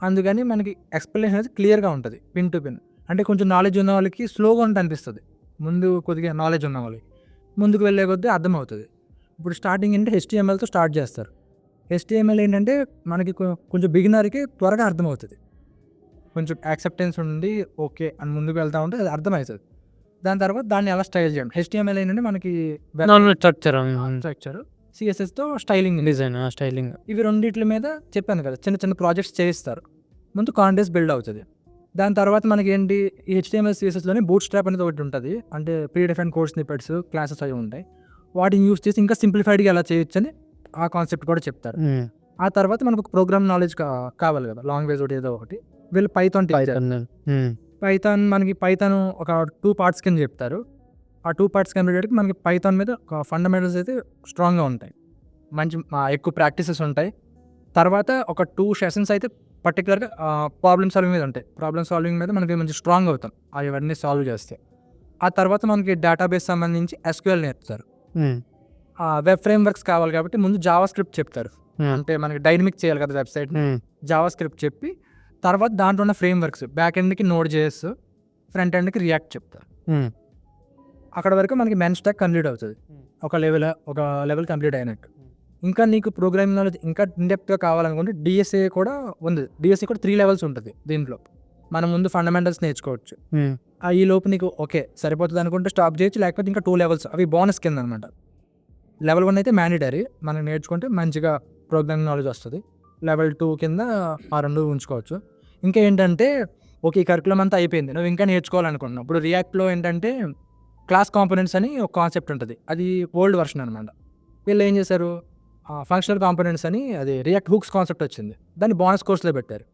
అందుకని మనకి ఎక్స్‌ప్లనేషన్ అనేది క్లియర్‌గా ఉంటది. Pin to pin. అంటే కొంచెం నాలెడ్జ్ ఉన్న వాళ్ళకి స్లోగా అనిపిస్తది. ముందు కొద్దిగా నాలెడ్జ్ ఉన్న వాళ్ళకి. ముందుకు వెళ్ళే కొద్దీ అర్థమవుతది. ఇప్పుడు స్టార్టింగ్ ఏంటంటే హెచ్‌టీఎంఎల్‌తో స్టార్ట్ చేస్తారు. హెచ్‌టీఎంఎల్ ఏంటంటే మనకి కొంచెం బిగినర్‌కి త్వరగా అర్థమవుతది. కొంచెం యాక్సెప్టెన్స్ ఉండి ఓకే అని ముందుకు వెళ్తా ఉంటే అది అర్థమవుతది. దాని తర్వాత దాన్ని ఎలా స్టైల్ చేయడం. హెచ్‌టీఎంఎల్ ఏంటంటే మనకి నార్మల్ స్ట్రక్చర్ స్ట్రక్చర్. సీఎస్ఎస్‌తో స్టైలింగ్ డిజైన్ స్టైలింగ్. ఇవి రెండిట్ల మీద చెప్పాను కదా! చిన్న ప్రాజెక్ట్స్ చేయిస్తారు. ముందు కాన్ఫిడెన్స్ బిల్డ్ అవుతది. దాని తర్వాత మనకేంటి ఈ హెచ్‌టీఎంఎల్, సీఎస్ఎస్‌లోనే బూట్ స్ట్రాప్ అనేది ఒకటి ఉంటది. అంటే pre defined code snippets, classes అవి ఉంటాయి. వాటిని యూజ్ చేసి ఇంకా సింప్లిఫైడ్‌గా ఎలా చేయొచ్చని ఆ కాన్సెప్ట్ కూడా చెప్తారు. ఆ తర్వాత మనకు ఒక ప్రోగ్రామ్ నాలెడ్జ్ కావాలి కదా! లాంగ్వేజ్ ఒకటి ఏదో ఒకటి. వీళ్ళు పైథాన్ పైథాన్ ఒక 2 పార్ట్స్ కింద చెప్తారు. ఆ 2 పార్ట్స్ కంప్లీట్ మనకి పైథాన్ మీద ఒక ఫండమెంటల్స్ అయితే స్ట్రాంగ్‌గా ఉంటాయి. మంచి ఎక్కువ ప్రాక్టీసెస్ ఉంటాయి. తర్వాత ఒక 2 సెషన్స్ అయితే పర్టిక్యులర్‌గా ప్రాబ్లమ్ సాల్వింగ్ మీద ఉంటాయి. ప్రాబ్లమ్ సాల్వింగ్ మీద మనకి మంచి స్ట్రాంగ్ అవుతాం. అవన్నీ సాల్వ్ చేస్తే. ఆ తర్వాత మనకి డేటాబేస్ సంబంధించి ఎస్‌క్యూఎల్ నేర్పుతారు. వెబ్ ఫ్రేమ్ వర్క్స్ కావాలి కాబట్టి ముందు జావా స్క్రిప్ట్ చెప్తారు. అంటే మనకి డైనమిక్ చేయాలి కదా వెబ్సైట్, జావా స్క్రిప్ట్ చెప్పి తర్వాత దాంట్లో ఉన్న ఫ్రేమ్ వర్క్స్ బ్యాక్ ఎండ్కి నోడ్ జేఎస్, ఫ్రంట్ ఎండ్కి రియాక్ట్ చెప్తారు. అక్కడ వరకు మనకి మెన్ స్టాక్ కంప్లీట్ అవుతుంది, ఒక లెవెల్ కంప్లీట్ అయినట్టు. ఇంకా నీకు ప్రోగ్రామింగ్ నాలెడ్జ్ ఇంకా ఇన్డెప్త్గా కావాలనుకుంటే డిఎస్ఏ కూడా ఉంది. డిఎస్ఏ కూడా 3 లెవెల్స్ ఉంటుంది దీంట్లో. మనం ముందు ఫండమెంటల్స్ నేర్చుకోవచ్చు. ఈ లోపు నీకు ఓకే సరిపోతుంది అనుకుంటే స్టాప్ చేయొచ్చు, లేకపోతే ఇంకా 2 లెవెల్స్ అవి బోనస్ కింద అనమాట. లెవెల్ 1 అయితే మ్యాండేటరీ, మనం నేర్చుకుంటే మంచిగా ప్రోగ్రామింగ్ నాలెడ్జ్ వస్తుంది. లెవెల్ 2 కింద ఆ 2 ఉంచుకోవచ్చు. ఇంకా ఏంటంటే ఓకే ఈ కరికులం అంతా అయిపోయింది, నువ్వు ఇంకా నేర్చుకోవాలనుకుంటున్నావు. ఇప్పుడు రియాక్ట్లో ఏంటంటే క్లాస్ కాంపోనెంట్స్ అని ఒక కాన్సెప్ట్ ఉంటుంది, అది ఓల్డ్ వర్షన్ అనమాట. వీళ్ళు ఏం చేశారు, ఫంక్షనల్ కాంపోనెంట్స్ అని అది రియాక్ట్ హుక్స్ కాన్సెప్ట్ వచ్చింది, దాన్ని బోనస్ కోర్సులో పెట్టారు.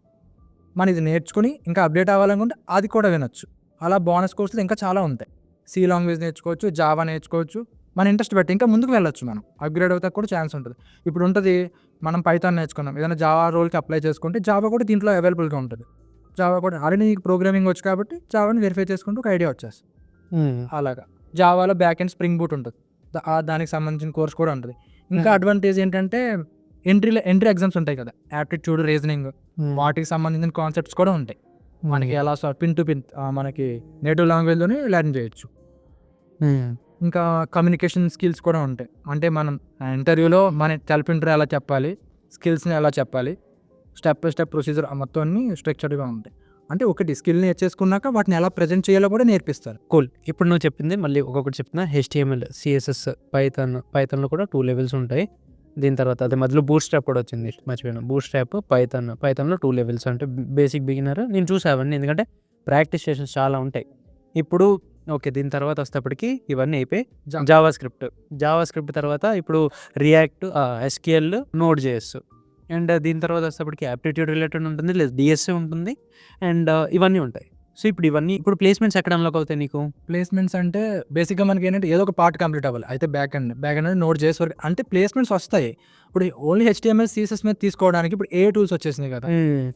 మనం ఇది నేర్చుకుని ఇంకా అప్డేట్ అవ్వాలనుకుంటే అది కూడా వినొచ్చు. అలా బోనస్ కోర్సులు ఇంకా చాలా ఉంటాయి. సి లాంగ్వేజ్ నేర్చుకోవచ్చు, జావా నేర్చుకోవచ్చు, మన ఇంట్రెస్ట్ పెట్టి ఇంకా ముందుకు వెళ్ళొచ్చు. మనం అప్గ్రేడ్ అవుతా కూడా ఛాన్స్ ఉంటుంది. ఇప్పుడు ఉంటుంది మనం పైథాన్ నేర్చుకున్నాం, ఏదైనా జావా రోల్కి అప్లై చేసుకుంటే జావా కూడా దీంట్లో అవైలబుల్గా ఉంటుంది. జావా కూడా ఆల్రెడీ నీకు ప్రోగ్రామింగ్ వచ్చు కాబట్టి జావాని వెరిఫై చేసుకుంటూ ఒక ఐడియా వచ్చేస్తుంది. అలాగా జావాలో బ్యాక్ ఎండ్ స్ప్రింగ్ బూట్ ఉంటుంది, దానికి సంబంధించిన కోర్స్ కూడా ఉంటుంది. ఇంకా అడ్వాంటేజ్ ఏంటంటే ఎంట్రీ ఎగ్జామ్స్ ఉంటాయి కదా, యాప్టిట్యూడ్, రీజనింగ్, వాటికి సంబంధించిన కాన్సెప్ట్స్ కూడా ఉంటాయి. మనకి ఎలా పిన్ టు పిన్ మనకి నేటివ్ లాంగ్వేజ్లోనే లెర్న్ చేయొచ్చు. ఇంకా కమ్యూనికేషన్ స్కిల్స్ కూడా ఉంటాయి. అంటే మనం ఇంటర్వ్యూలో మన సెల్ఫ్ ఇంటర్వ్యూ ఎలా చెప్పాలి, స్కిల్స్ని ఎలా చెప్పాలి, స్టెప్ బై స్టెప్ ప్రొసీజర్ మొత్తం అన్ని స్ట్రక్చర్డ్గా ఉంటాయి. అంటే ఒకటి స్కిల్ నేర్చేసుకున్నాక వాటిని ఎలా ప్రజెంట్ చేయాలో కూడా నేర్పిస్తారు. కూల్. ఇప్పుడు నువ్వు చెప్పింది మళ్ళీ ఒక్కొక్కటి చెప్తున్నా. HTML, CSS, పైథాన్లో కూడా 2 లెవెల్స్ ఉంటాయి. దీని తర్వాత అదే మధ్యలో బూట్ స్ట్రాప్ కూడా వచ్చింది, మర్చిపోయాను. బూట్ స్ట్రాప్, పైథాన్లో 2 లెవెల్స్ అంటే బేసిక్, బిగినర్. నేను చూసావన్నీ ఎందుకంటే ప్రాక్టీస్ సెషన్స్ చాలా ఉంటాయి. ఇప్పుడు ఓకే దీని తర్వాత వస్తేప్పటికి ఇవన్నీ అయిపోయి జావా స్క్రిప్ట్ తర్వాత ఇప్పుడు react, SQL, node JS, and దీని తర్వాత వచ్చేప్పటికి యాప్టిట్యూడ్ రిలేటెడ్ ఉంటుంది, లేదు డిఎస్ఏ ఉంటుంది, అండ్ ఇవన్నీ ఉంటాయి. సో ఇప్పుడు ప్లేస్మెంట్స్ ఎక్కడ అన్లాక్ అవుతాయి నీకు? ప్లేస్మెంట్స్ అంటే బేసిక్గా మనకి ఏంటంటే ఏదో ఒక పార్ట్ కంప్లీట్ అవ్వాలి. అయితే బ్యాక్ ఎండ్ నోట్ చేసే వరకు అంటే ప్లేస్మెంట్స్ వస్తాయి. ఇప్పుడు ఓన్లీ HTML, CSS మీద తీసుకోవడానికి ఇప్పుడు ఏ టూల్స్ వచ్చేసినాయి కదా,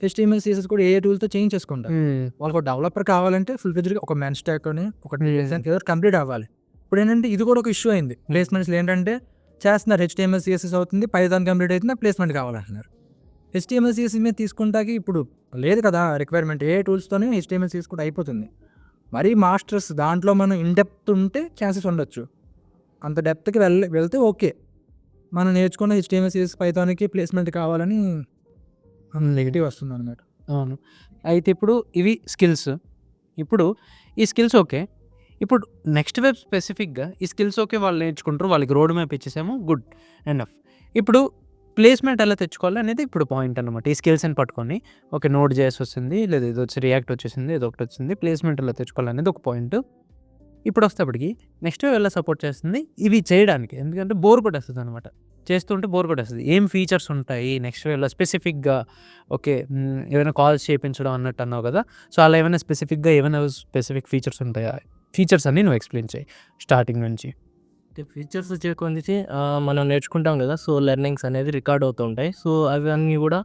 HTML, CSS కూడా ఏ టూల్స్తో చేంజ్ చేసుకుంటారు. వాళ్ళకి డెవలపర్ కావాలంటే ఫుల్ ఫిజర్గా ఒక మెన్ స్టాక్ అని ఒకటి ఏదో కంప్లీట్ అవ్వాలి. ఇప్పుడు ఏంటంటే ఇది కూడా ఒక ఇష్యూ అయింది ప్లేస్మెంట్స్లో. ఏంటంటే చేస్తున్నారు HTML, CSS అవుతుంది, పైథాన్ కంప్లీట్ అవుతుంది, ప్లేస్మెంట్ కావాలంటున్నారు. HTML, CSS మీద తీసుకుంటాకి ఇప్పుడు లేదు కదా రిక్వైర్మెంట్, ఏ టూల్స్తోనే HTML, CSS కూడా అయిపోతుంది. మరీ మాస్టర్స్ దాంట్లో మనం ఇన్డెప్త్ ఉంటే ఛాన్సెస్ ఉండొచ్చు. అంత డెప్త్కి వెళ్తే ఓకే, మనం నేర్చుకున్న HTML, CSS, పైథాన్కి ప్లేస్మెంట్ కావాలని నెగిటివ్ వస్తుంది అన్నమాట. అవును. అయితే ఇప్పుడు ఇవి స్కిల్స్. ఇప్పుడు ఈ స్కిల్స్ ఓకే, ఇప్పుడు నెక్స్ట్ వెబ్ స్పెసిఫిక్గా ఈ స్కిల్స్ ఓకే వాళ్ళు నేర్చుకుంటారు, వాళ్ళకి రోడ్ మ్యాప్ ఇచ్చేసాము, గుడ్ ఎనఫ్. ఇప్పుడు ప్లేస్మెంట్ ఎలా తెచ్చుకోవాలి అనేది ఇప్పుడు పాయింట్ అనమాట. ఈ స్కిల్స్ని పట్టుకొని ఓకే నోడ్ జేఎస్ వస్తుంది, లేదా ఇది వచ్చి రియాక్ట్ వచ్చేసింది, ఏదో ఒకటి వచ్చింది, ప్లేస్మెంట్ ఎలా తెచ్చుకోవాలి అనేది ఒక పాయింట్. ఇప్పుడు వస్తేప్పటికి నెక్స్ట్ వేవ్ ఎలా సపోర్ట్ చేస్తుంది ఇవి చేయడానికి, ఎందుకంటే బోర్ కొట్టేస్తుంది అనమాట. చేస్తుంటే బోర్ కొట్టేస్తుంది. ఏం ఫీచర్స్ ఉంటాయి నెక్స్ట్ వేవ్లో స్పెసిఫిక్గా? ఓకే ఏమైనా కాల్స్ చేయించడం అన్నట్టు అన్నావు కదా, సో అలా ఏమైనా స్పెసిఫిక్గా ఏమైనా స్పెసిఫిక్ ఫీచర్స్ ఉంటాయా? ఫీచర్స్ అన్నీ నువ్వు ఎక్స్ప్లెయిన్ చేయి స్టార్టింగ్ నుంచి. ఫీచర్స్ వచ్చే కొద్ది మనం నేర్చుకుంటాం కదా, సో లెర్నింగ్స్ అనేది రికార్డ్ అవుతూ ఉంటాయి. సో అవన్నీ కూడా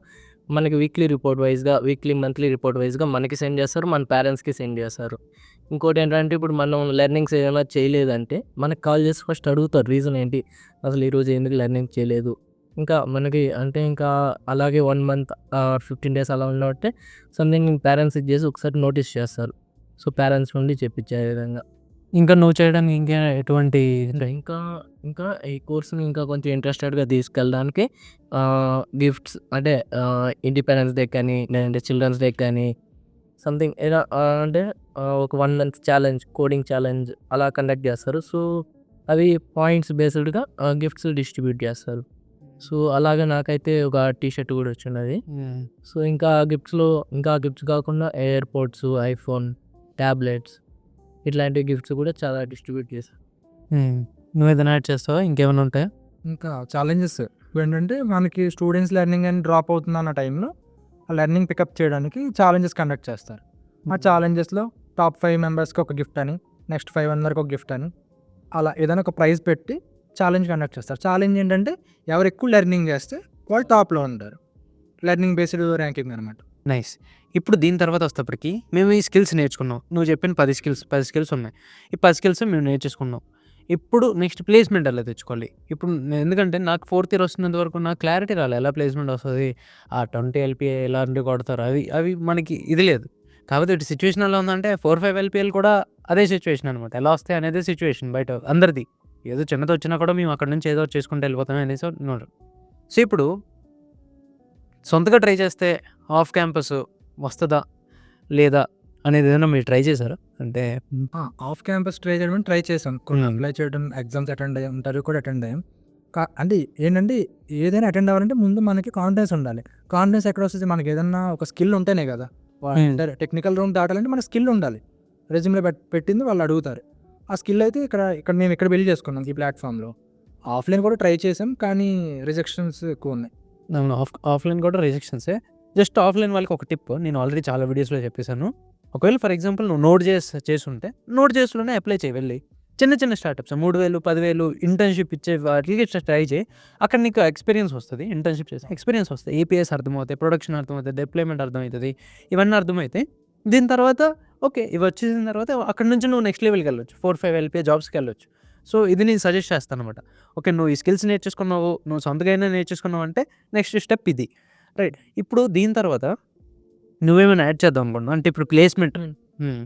మనకి వీక్లీ మంత్లీ రిపోర్ట్ వైజ్గా మనకి సెండ్ చేస్తారు, మన పేరెంట్స్కి సెండ్ చేస్తారు. ఇంకోటి ఏంటంటే ఇప్పుడు మనం లెర్నింగ్స్ ఏమైనా చేయలేదంటే మనకి కాల్ చేసి ఫస్ట్ అడుగుతారు రీజన్ ఏంటి, అసలు ఈరోజు ఎందుకు లెర్నింగ్ చేయలేదు. ఇంకా మనకి అంటే ఇంకా అలాగే 1 month 15 days అలా ఉన్నట్టే సంథింగ్ పేరెంట్స్ ఇచ్చేసి ఒకసారి నోటీస్ చేస్తారు. సో పేరెంట్స్ నుండి చెప్పించే విధంగా. ఇంకా నువ్వు చేయడానికి ఇంకా ఎటువంటి ఇంకా ఈ కోర్స్ని ఇంకా కొంచెం ఇంట్రెస్టెడ్గా తీసుకెళ్ళడానికి గిఫ్ట్స్ అంటే ఇండిపెండెన్స్ డే కానీ, లేదంటే చిల్డ్రన్స్ డే కానీ సంథింగ్ ఏదో అంటే ఒక 1 month ఛాలెంజ్, కోడింగ్ ఛాలెంజ్ అలా కండక్ట్ చేస్తారు. సో అవి పాయింట్స్ బేస్డ్గా గిఫ్ట్స్ డిస్ట్రిబ్యూట్ చేస్తారు. సో అలాగే నాకైతే ఒక టీషర్ట్ కూడా వచ్చినది. సో ఇంకా గిఫ్ట్స్ కాకుండా ఎయిర్పోర్ట్స్, ఐఫోన్, ట్యాబ్లెట్స్ ఇట్లాంటి గిఫ్ట్స్ కూడా చాలా డిస్ట్రిబ్యూట్ చేశారు. నువ్వు ఏదైనా యాడ్ చేస్తావా? ఇంకేమైనా ఉంటాయా? ఇంకా ఛాలెంజెస్ ఏంటంటే మనకి స్టూడెంట్స్ లెర్నింగ్ అని డ్రాప్ అవుతుంది అన్న టైంలో ఆ లెర్నింగ్ పికప్ చేయడానికి ఛాలెంజెస్ కండక్ట్ చేస్తారు. ఆ ఛాలెంజెస్లో టాప్ 5 మెంబర్స్కి ఒక గిఫ్ట్ అని, నెక్స్ట్ 5 అందరికి ఒక గిఫ్ట్ అని, అలా ఏదైనా ఒక ప్రైజ్ పెట్టి ఛాలెంజ్ కండక్ట్ చేస్తారు. ఛాలెంజ్ ఏంటంటే ఎవరు ఎక్కువ లెర్నింగ్ చేస్తే వాళ్ళు టాప్లో ఉంటారు. లెర్నింగ్ బేస్డ్ ర్యాంకింగ్ అనమాట. నైస్. ఇప్పుడు దీని తర్వాత వస్తేప్పటికి మేము ఈ స్కిల్స్ నేర్చుకున్నాం. నువ్వు చెప్పిన 10 స్కిల్స్ ఉన్నాయి. ఈ 10 స్కిల్స్ మేము నేర్చేసుకున్నాం. ఇప్పుడు నెక్స్ట్ ప్లేస్‌మెంట్ ఎలా తెచ్చుకోవాలి? ఇప్పుడు ఎందుకంటే నాకు ఫోర్త్ ఇయర్ వస్తున్నంత వరకు నాకు క్లారిటీ రాలే. ఎలా ప్లేస్‌మెంట్ వస్తది? ఆ 20 ఎల్‌పీఏ ఎలాంటివి కొడతారు? అవి మనకి ఇది లేదు. కాకపోతే ఇటు సిట్యుయేషన్ ఎలా ఉందంటే 4, 5 ఎల్‌పీఏలు కూడా అదే సిట్యుయేషన్ అనమాట. ఎలా వస్తాయి అనేదే సిట్యుయేషన్ బయట అందరిది. ఏదో చిన్నదొచ్చినా కూడా మేము అక్కడి నుంచి ఏదో ఒకటి చేసుకుంటూ వెళ్ళిపోతాం అనేసి ఉన్నారు. సో, ఇప్పుడు సొంతగా ట్రై చేస్తే ఆఫ్ క్యాంపస్ వస్తదా? లేదా? అనేది ఏదైనా మీరు ట్రై చేసారా? అంటే ఆఫ్ క్యాంపస్ ట్రై చేసాం. కొన్ని హ్మ్. అప్లై చేయడం, ఎగ్జామ్స్ అటెండ్ అయ్యాం, ఇంటర్వ్యూ కూడా అటెండ్ అయ్యాం. అంటే ఏంటంటే ఏదైనా అటెండ్ అవ్వాలంటే ముందు మనకి కాన్ఫిడెన్స్ ఉండాలి. కాన్ఫిడెన్స్ ఎక్కడ వస్తది? మనకి ఏదన్నా ఒక స్కిల్ ఉంటేనే కదా! హ్మ్. టెక్నికల్ రూమ్ దాటాలంటే మనకి స్కిల్ ఉండాలి. రెజ్యూమ్‌లో పెట్టింది వాళ్ళు అడుగుతారు. ఆ స్కిల్ అయితే మేము ఇక్కడ బిల్డ్ చేసుకున్నాం ఈ ప్లాట్‌ఫామ్‌లో. ఆఫ్‌లైన్ కూడా ట్రై చేసాం. కానీ రిజెక్షన్స్ ఎక్కువున్నాయి. అవును. ఆఫ్‌లైన్ కూడా రిజెక్షన్సే. జస్ట్ ఆఫ్‌లైన్ వాళ్ళకి ఒక టిప్ నేను ఆల్రెడీ చాలా వీడియోస్‌లో చెప్పేసాను. ఒకవేళ ఫర్ ఎగ్జాంపుల్ నువ్వు నోడ్.జేఎస్ చేసుంటే నోడ్.జేఎస్‌లోనే అప్లై చేయి వెళ్లి. చిన్న స్టార్టప్స్ 3000, 10,000 ఇంటర్న్‌షిప్ ఇచ్చే వాటికి ట్రై చేయి. అక్కడ నీకు ఎక్స్‌పీరియన్స్ వస్తది. ఇంటర్న్‌షిప్ చేసి ఎక్స్‌పీరియన్స్ వస్తాయి. ఏపీఎస్ అర్థమవుతాయి, ప్రొడక్షన్ అర్థమవుతాయి, డిప్లాయ్‌మెంట్ అర్థమవుతది. ఇవన్నీ అర్థమైతే దీని తర్వాత ఓకే. ఇవి వచ్చేసిన తర్వాత అక్కడి నుంచి నువ్వు నెక్స్ట్ లెవెల్‌కి వెళ్ళొచ్చు. 4, 5 ఎల్‌పీఏ జాబ్స్‌కెళ్ళొచ్చు. సో, ఇది నేను సజెస్ట్ చేస్తాననమాట. ఓకే. నువ్వు ఈ స్కిల్స్ నేర్చేసుకున్నావు, నువ్వు సొంతగా అయినా నేర్చేసుకున్నావు అంటే నెక్స్ట్ స్టెప్ ఇది. రైట్. ఇప్పుడు దీని తర్వాత నువ్వేమైనా యాడ్ చేద్దాం అనుకుంటున్నావా? అంటే ఇప్పుడు ప్లేస్‌మెంట్ హ్మ్.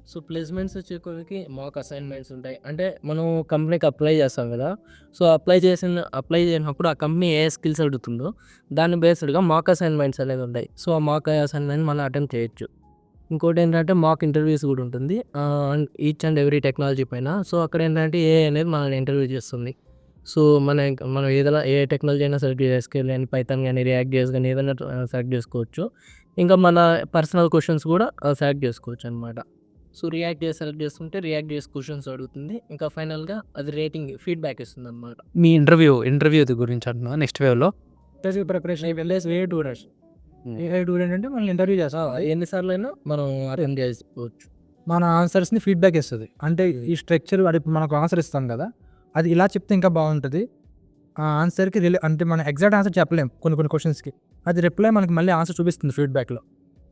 సో, ప్లేస్‌మెంట్స్ వచ్చేకొరికి మాక్ అసైన్‌మెంట్స్ ఉంటాయి. అంటే మనం కంపెనీకి అప్లై చేస్తాం కదా! సో, అప్లై చేసినప్పుడు ఆ కంపెనీ ఏ స్కిల్స్ అడుగుతుందో దాన్ని బేస్డ్‌గా మాక్ అసైన్‌మెంట్స్ అనేవి ఉంటాయి. సో, ఆ మాక్ అసైన్‌మెంట్ మనం అటెంప్ట్ చేయొచ్చు. ఇంకోటేంటంటే మాక్ ఇంటర్వ్యూస్ కూడా ఉంటుంది. ఈచ్ అండ్ ఎవ్రీ టెక్నాలజీ పైన. సో, అక్కడేంటంటే ఏఐ అనేది మనల్ని ఇంటర్వ్యూ చేస్తుంది. సో, మనం ఏదైనా ఏ టెక్నాలజీ అయినా సెలెక్ట్ ఎస్‌క్యూఎల్ గాని, పైథాన్ గాని, రియాక్ట్ జేఎస్ గాని ఏదైనా సెలెక్ట్ చేసుకోవచ్చు. ఇంకా మన పర్సనల్ క్వెషన్స్ కూడా సెలెక్ట్ చేసుకోవచ్చనమాట. సో, రియాక్ట్ జేఎస్ సెలెక్ట్ చేసుకుంటే రియాక్ట్ జేఎస్ క్వెషన్స్ అడుగుతుంది. ఇంకా ఫైనల్‌గా అది రేటింగ్ ఫీడ్‌బ్యాక్ ఇస్తుందనమాట. మీ ఇంటర్వ్యూది గురించి అంటున్నావా నెక్స్ట్ వేవ్‌లో? ఇంటర్వ్యూ ప్రిపరేషన్ వెళ్ళేసి ఏ టూరర్స్. హ్మ్. ఏఐ టూర్ ఏంటంటే మనల్ని ఇంటర్వ్యూ చేస్తారు. ఎన్ని సార్లైనా మనం అటెంప్ట్ చేసుకోవచ్చు. మన ఆన్సర్స్‌ని ఫీడ్‌బ్యాక్ ఇస్తది. అంటే ఈ స్ట్రక్చర్ అది ఇప్పుడు మనకు ఆన్సర్ ఇస్తాం కదా! అది ఇలా చెప్తే ఇంకా బాగుంటది. ఆ ఆన్సర్‌కి అంటే మనం ఎగ్జాక్ట్ ఆన్సర్ చెప్పలేం కొన్ని క్వెషన్స్‌కి. అది రిప్లై మనకి మళ్ళీ ఆన్సర్ చూపిస్తుంది ఫీడ్‌బ్యాక్‌లో.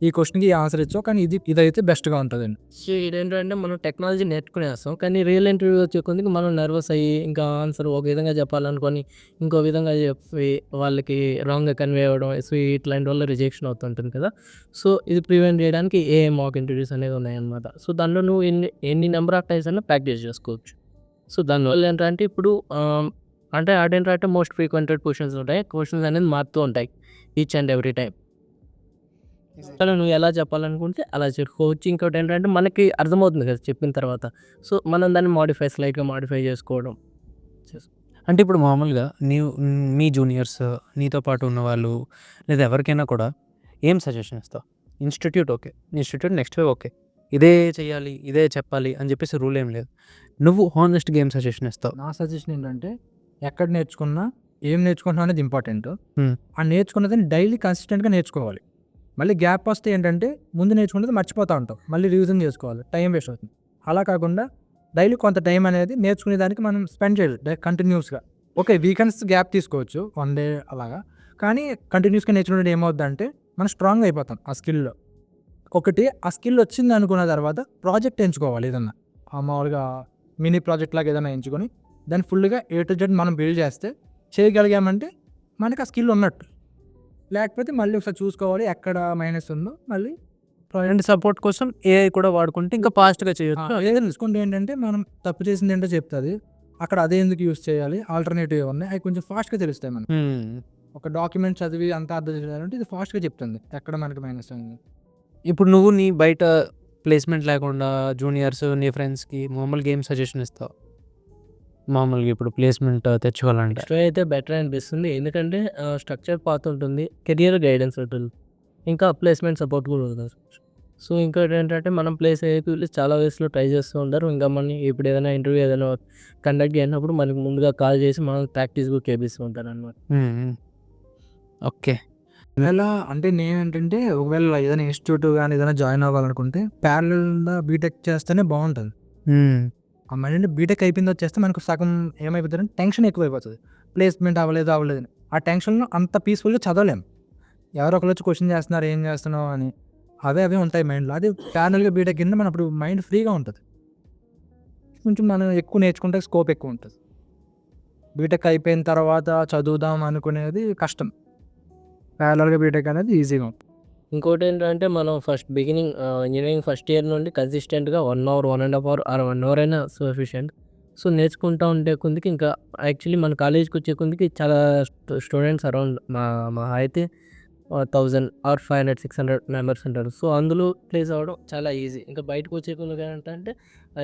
ఈ క్వెషన్‌కి ఈ ఆన్సర్ ఇచ్చావు కానీ ఇదైతే బెస్ట్‌గా ఉంటదండి. సో, ఇదేంటంటే మనం టెక్నాలజీ నేర్చుకునేస్తాం. కానీ రియల్ ఇంటర్వ్యూ వచ్చే కొద్దికి మనం నర్వస్ అయ్యి, ఇంకా ఆన్సర్ ఒక విధంగా చెప్పాలనుకోని, ఇంకో విధంగా చెప్పి వాళ్ళకి రాంగ్‌గా కన్వే అవ్వడం. సో, ఇట్లాంటి వల్ల రిజెక్షన్ అవుతుంటుంది కదా! సో, ఇది ప్రివెంట్ చేయడానికి ఏఐ మాక్ ఇంటర్వ్యూస్ అనేవి ఉన్నాయన్నమాట. సో, దానిలో నువ్వు ఎన్ని నంబర్ ఆఫ్ టైమ్స్ అయినా ప్రాక్టీస్ చేసుకోవచ్చు. సో, దానివల్ల ఏంటంటే ఇప్పుడు అంటే అదేంటంటే మోస్ట్ ఫ్రీక్వెంటెడ్ క్వెషన్స్ ఉంటాయి. క్వెషన్స్ అనేది మారుతూ ఉంటాయి ఈచ్ అండ్ ఎవ్రీ టైమ్. అసలు నువ్వు ఎలా చెప్పాలనుకుంటే అలా చెప్పుకోవచ్చు. ఇంకోటేంటంటే మనకి అర్థమవుతుంది కదా చెప్పిన తర్వాత. సో, మనం దాన్ని స్లైట్‌గా మోడిఫై చేసుకోవడం. అంటే ఇప్పుడు మామూలుగా మీ జూనియర్స్, నీతో పాటు ఉన్నవాళ్ళు లేదా ఎవరికైనా కూడా ఏం సజెషన్ ఇస్తావు? Institute okay. Institute next wave okay. ఇదే చేయాలి, ఇదే చెప్పాలి అని చెప్పేసి రూల్ ఏం లేదు. నువ్వు హానెస్ట్‌గా ఏం సజెషన్ ఇస్తావు? నా సజెషన్ ఏంటంటే ఎక్కడ నేర్చుకున్నా, ఏం నేర్చుకుంటున్నాం అనేది ఇంపార్టెంట్. హ్మ్. ఆ నేర్చుకున్నదాన్ని డైలీ కన్సిస్టెంట్‌గా నేర్చుకోవాలి. మళ్ళీ గ్యాప్ వస్తే ఏంటంటే ముందు నేర్చుకున్నది మర్చిపోతా ఉంటాం. మళ్ళీ రివిజన్ చేసుకోవాలి. టైం వేస్ట్ అవుతుంది. అలా కాకుండా డైలీ కొంత టైం అనేది నేర్చుకునే దానికి మనం స్పెండ్ చేయాలి కంటిన్యూస్‌గా. ఓకే. వీకెండ్స్ గ్యాప్ తీసుకోవచ్చు. 1 డే అలాగా. కానీ కంటిన్యూస్‌గా నేర్చుకునేది ఏమవుద్దంటే మనం స్ట్రాంగ్ అయిపోతాం ఆ స్కిల్‌లో. ఒకటి ఆ స్కిల్ వచ్చింది అనుకున్న తర్వాత ప్రాజెక్ట్ ఎంచుకోవాలి ఏదన్నా. మామూలుగా మినీ ప్రాజెక్ట్ లాగా ఏదైనా ఎంచుకొని దాన్ని ఫుల్‌గా ఏ టు జెడ్ మనం బిల్డ్ చేస్తే చేయగలిగామంటే మనకి ఆ స్కిల్ ఉన్నట్టు. లేకపోతే మళ్ళీ ఒకసారి చూసుకోవాలి ఎక్కడ మైనస్ ఉందో మళ్ళీ అండ్ సపోర్ట్ కోసం ఏఐ కూడా వాడుకుంటే ఇంకా ఫాస్ట్‌గా చేయొచ్చు. ఏదైనా తీసుకుంటే ఏంటంటే మనం తప్పు చేసింది ఏంటో చెప్తుంది. అక్కడ అదే ఎందుకు యూజ్ చేయాలి ఆల్టర్నేటివ్ ఉన్నాయి. అవి కొంచెం ఫాస్ట్‌గా తెలుస్తాయి మనకి. హ్మ్. ఒక డాక్యుమెంట్ చదివి అంతా అర్థం చేయాలంటే ఇది ఫాస్ట్‌గా చెప్తుంది. ఎక్కడ మనకి మైనస్ ఉంది. ఇప్పుడు నువ్వు నీ బయట ప్లేస్‌మెంట్ లేకుండా జూనియర్స్, నీ ఫ్రెండ్స్‌కి మామూలుగా ఏం సజెషన్ ఇస్తావు? మామూలుగా ఇప్పుడు ప్లేస్‌మెంట్ తెచ్చుకోవాలంటే? నెక్స్ట్ అయితే బెటర్ అనిపిస్తుంది. ఎందుకంటే స్ట్రక్చర్ పాత్ ఉంటుంది. కెరియర్ గైడెన్స్ ఉంటుంది. ఇంకా ప్లేస్‌మెంట్ సపోర్ట్ కూడా ఉంటుంది. సో, ఇంకోటేంటంటే మనం ప్లేస్ అయ్యేకి చాలా వేస్‌లో ట్రై చేస్తూ ఉంటారు. ఇంకా మనం ఇప్పుడు ఏదైనా ఇంటర్వ్యూ ఏదైనా కండక్ట్ చేసినప్పుడు మనకు ముందుగా కాల్ చేసి మనం ప్రాక్టీస్ కూడా చేపిస్తూ ఉంటారనమాట. హ్మ్. హ్మ్. ఓకే. ఒకవేళ అంటే నేనేంటంటే ఒకవేళ ఏదైనా ఇన్‌స్టిట్యూట్ గాని ఏదైనా జాయిన్ అవ్వాలనుకుంటే ప్యారలల్‌గా బీటెక్ చేస్తేనే బావుంటది. హ్మ్. మళ్ళీ బీటెక్ అయిపోయింది వచ్చేస్తే మనకు సగం ఏమైపోతదంటే టెన్షన్ ఎక్కువైపోతది. ప్లేస్‌మెంట్ అవ్వలేదని. ఆ టెన్షన్‌లో అంత పీస్‌ఫుల్‌గా చదవలేం. ఎవరో ఒకళ్ళు వచ్చి క్వెషన్ చేస్తున్నారు, ఏం చేస్తున్నావు అని. అవే ఉంటాయి మైండ్‌లో. అదే ప్యారలల్‌గా బీటెక్ కింద మన అప్పుడు మైండ్ ఫ్రీగా ఉంటది. కొంచెం మనం ఎక్కువ నేర్చుకుంటే స్కోప్ ఎక్కువ ఉంటుంది. బీటెక్ అయిపోయిన తర్వాత చదువుదాం అనుకునేది కష్టం. ప్యారలల్‌గా బీటెక్ అనేది ఈజీగా ఉంటుంది. ఇంకోటి ఏంటంటే మనం first beginning engineering first year నుండి కన్సిస్టెంట్గా 1 అవర్ 1.5 అవర్ ఆర్ 1 అవర్ అయినా సఫిషియంట్. సో నేర్చుకుంటూ ఉండే కొందికి ఇంకా యాక్చువల్లీ మన కాలేజ్కి వచ్చే కొందికి చాలా స్టూడెంట్స్ అరౌండ్ మా అయితే 1000 ఆర్ 500 600 మెంబర్స్ ఉంటారు. సో అందులో ప్లేస్ అవ్వడం చాలా ఈజీ. ఇంకా బయటకు వచ్చే కొందికి ఏంటంటే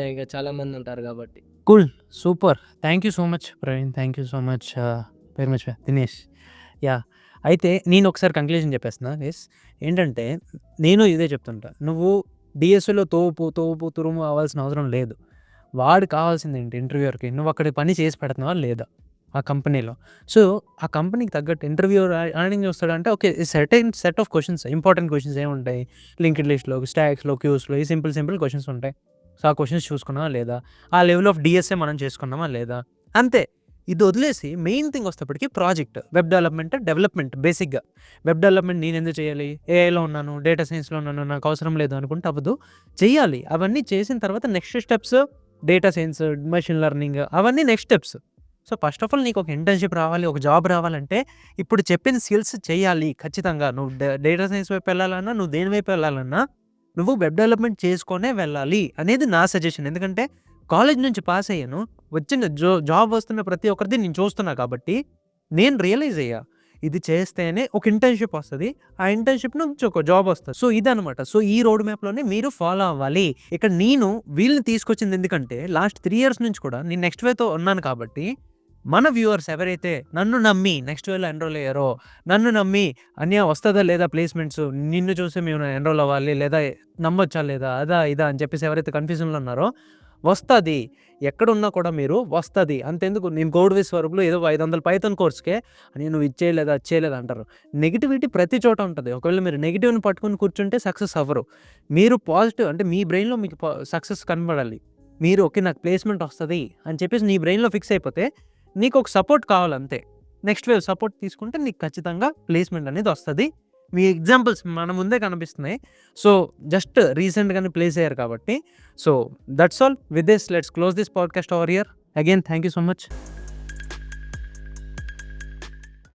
ఇంకా చాలామంది ఉంటారు కాబట్టి. Cool. Super. Thank you so much Praveen. Thank you so much very much Dinesh. Yeah! అయితే నేను ఒకసారి కంక్లూజన్ చెప్పేస్తున్నా గైస్. ఏంటంటే నేను ఇదే చెప్తుంటా. నువ్వు డీఎస్‌లో తోపు తురుము అవ్వాల్సిన అవసరం లేదు. వాడికి కావాల్సిందేంటి ఇంటర్వ్యూయర్‌కి నువ్వు అక్కడ పని చేసి పెడుతున్నావా లేదా ఆ కంపెనీలో. సో ఆ కంపెనీకి తగ్గట్టు ఇంటర్వ్యూయర్ ఆయనేం చూస్తాడంటే okay certain set of questions important questions ఏముంటాయి లింక్డ్ లిస్ట్‌లో, స్టాక్స్‌లో, క్యూస్‌లో ఈ సింపుల్ క్వెషన్స్ ఉంటాయి. సో ఆ క్వెషన్స్ చూసుకున్నావా లేదా? ఆ లెవెల్ ఆఫ్ డీఎస్ఏ మనం చేసుకున్నామా లేదా? అంతే. ఇది వదిలేసి మెయిన్ థింగ్ వచ్చేటప్పటికి ప్రాజెక్ట్, వెబ్ డెవలప్మెంట్ బేసిక్‌గా. వెబ్ డెవలప్మెంట్ నేనెందుకు చేయాలి? ఏఐలో ఉన్నాను, డేటా సైన్స్‌లో ఉన్నాను, నాకు అవసరం లేదు అనుకుంటే అవ్వదు. చెయ్యాలి. అవన్నీ చేసిన తర్వాత next steps data science, machine learning అవన్నీ next steps. So first of all నీకు ఒక ఇంటర్న్‌షిప్ రావాలి, ఒక జాబ్ రావాలంటే ఇప్పుడు చెప్పిన స్కిల్స్ చేయాలి ఖచ్చితంగా. నువ్వు డేటా సైన్స్ వైపు వెళ్ళాలన్నా, నువ్వు దేని వైపు వెళ్ళాలన్నా నువ్వు వెబ్ డెవలప్మెంట్ చేసుకొనే వెళ్ళాలి అనేది నా సజెషన్. ఎందుకంటే కాలేజ్ నుంచి పాస్ అయ్యాను. వచ్చిన జాబ్ వస్తున్న ప్రతి ఒక్కరిది నేను చూస్తున్నా కాబట్టి నేను రియలైజ్ అయ్యా. ఇది చేస్తేనే ఒక ఇంటర్న్‌షిప్ వస్తది. ఆ ఇంటర్న్‌షిప్ నుంచి ఒక జాబ్ వస్తది. సో ఇదనమాట. సో ఈ రోడ్ మ్యాప్‌లోనే మీరు ఫాలో అవ్వాలి. ఇక్కడ నేను వీళ్ళని తీసుకొచ్చింది ఎందుకంటే లాస్ట్ 3 ఇయర్స్ నుంచి కూడా నేను నెక్స్ట్ వేతో ఉన్నాను కాబట్టి మన వ్యూవర్స్ ఎవరైతే నన్ను నమ్మి నెక్స్ట్ వేలో ఎన్రోల్ అయ్యారో, నన్ను నమ్మి అన్య వస్తదా లేదా ప్లేస్‌మెంట్స్ నిన్ను చూసి మేము ఎన్రోల్ అవ్వాలి లేదా నమ్మొచ్చా లేదా అదా ఇదా అని చెప్పేసి ఎవరైతే కన్‌ఫ్యూజన్‌లో ఉన్నారో వస్తది. ఎక్కడున్నా కూడా మీరు వస్తది. అంతెందుకు నేను కోడ్‌విస్ వరకులో ఏదో 500 పైథాన్ కోర్స్‌కే నువ్వు ఇది చేయలేదా, అది చేయలేదా అంటారు. నెగటివిటీ ప్రతి చోట ఉంటది. ఒకవేళ మీరు నెగెటివ్‌ని పట్టుకొని కూర్చుంటే సక్సెస్ అవ్వరు. మీరు పాజిటివ్ అంటే మీ బ్రెయిన్‌లో మీకు సక్సెస్ కనబడాలి. మీరు ఓకే నాకు ప్లేస్‌మెంట్ వస్తది అని చెప్పేసి నీ బ్రెయిన్‌లో ఫిక్స్ అయిపోతే నీకు ఒక సపోర్ట్ కావాలంతే. నెక్స్ట్ వేవ్ సపోర్ట్ తీసుకుంటే నీకు ఖచ్చితంగా ప్లేస్‌మెంట్ అనేది వస్తది. మీ ఎగ్జాంపుల్స్ మన ముందే కనిపిస్తున్నాయి. సో జస్ట్ రీసెంట్‌గానే ప్లేస్ అయ్యారు కాబట్టి. So that's all. With this let's close this podcast over here. Again thank you so much.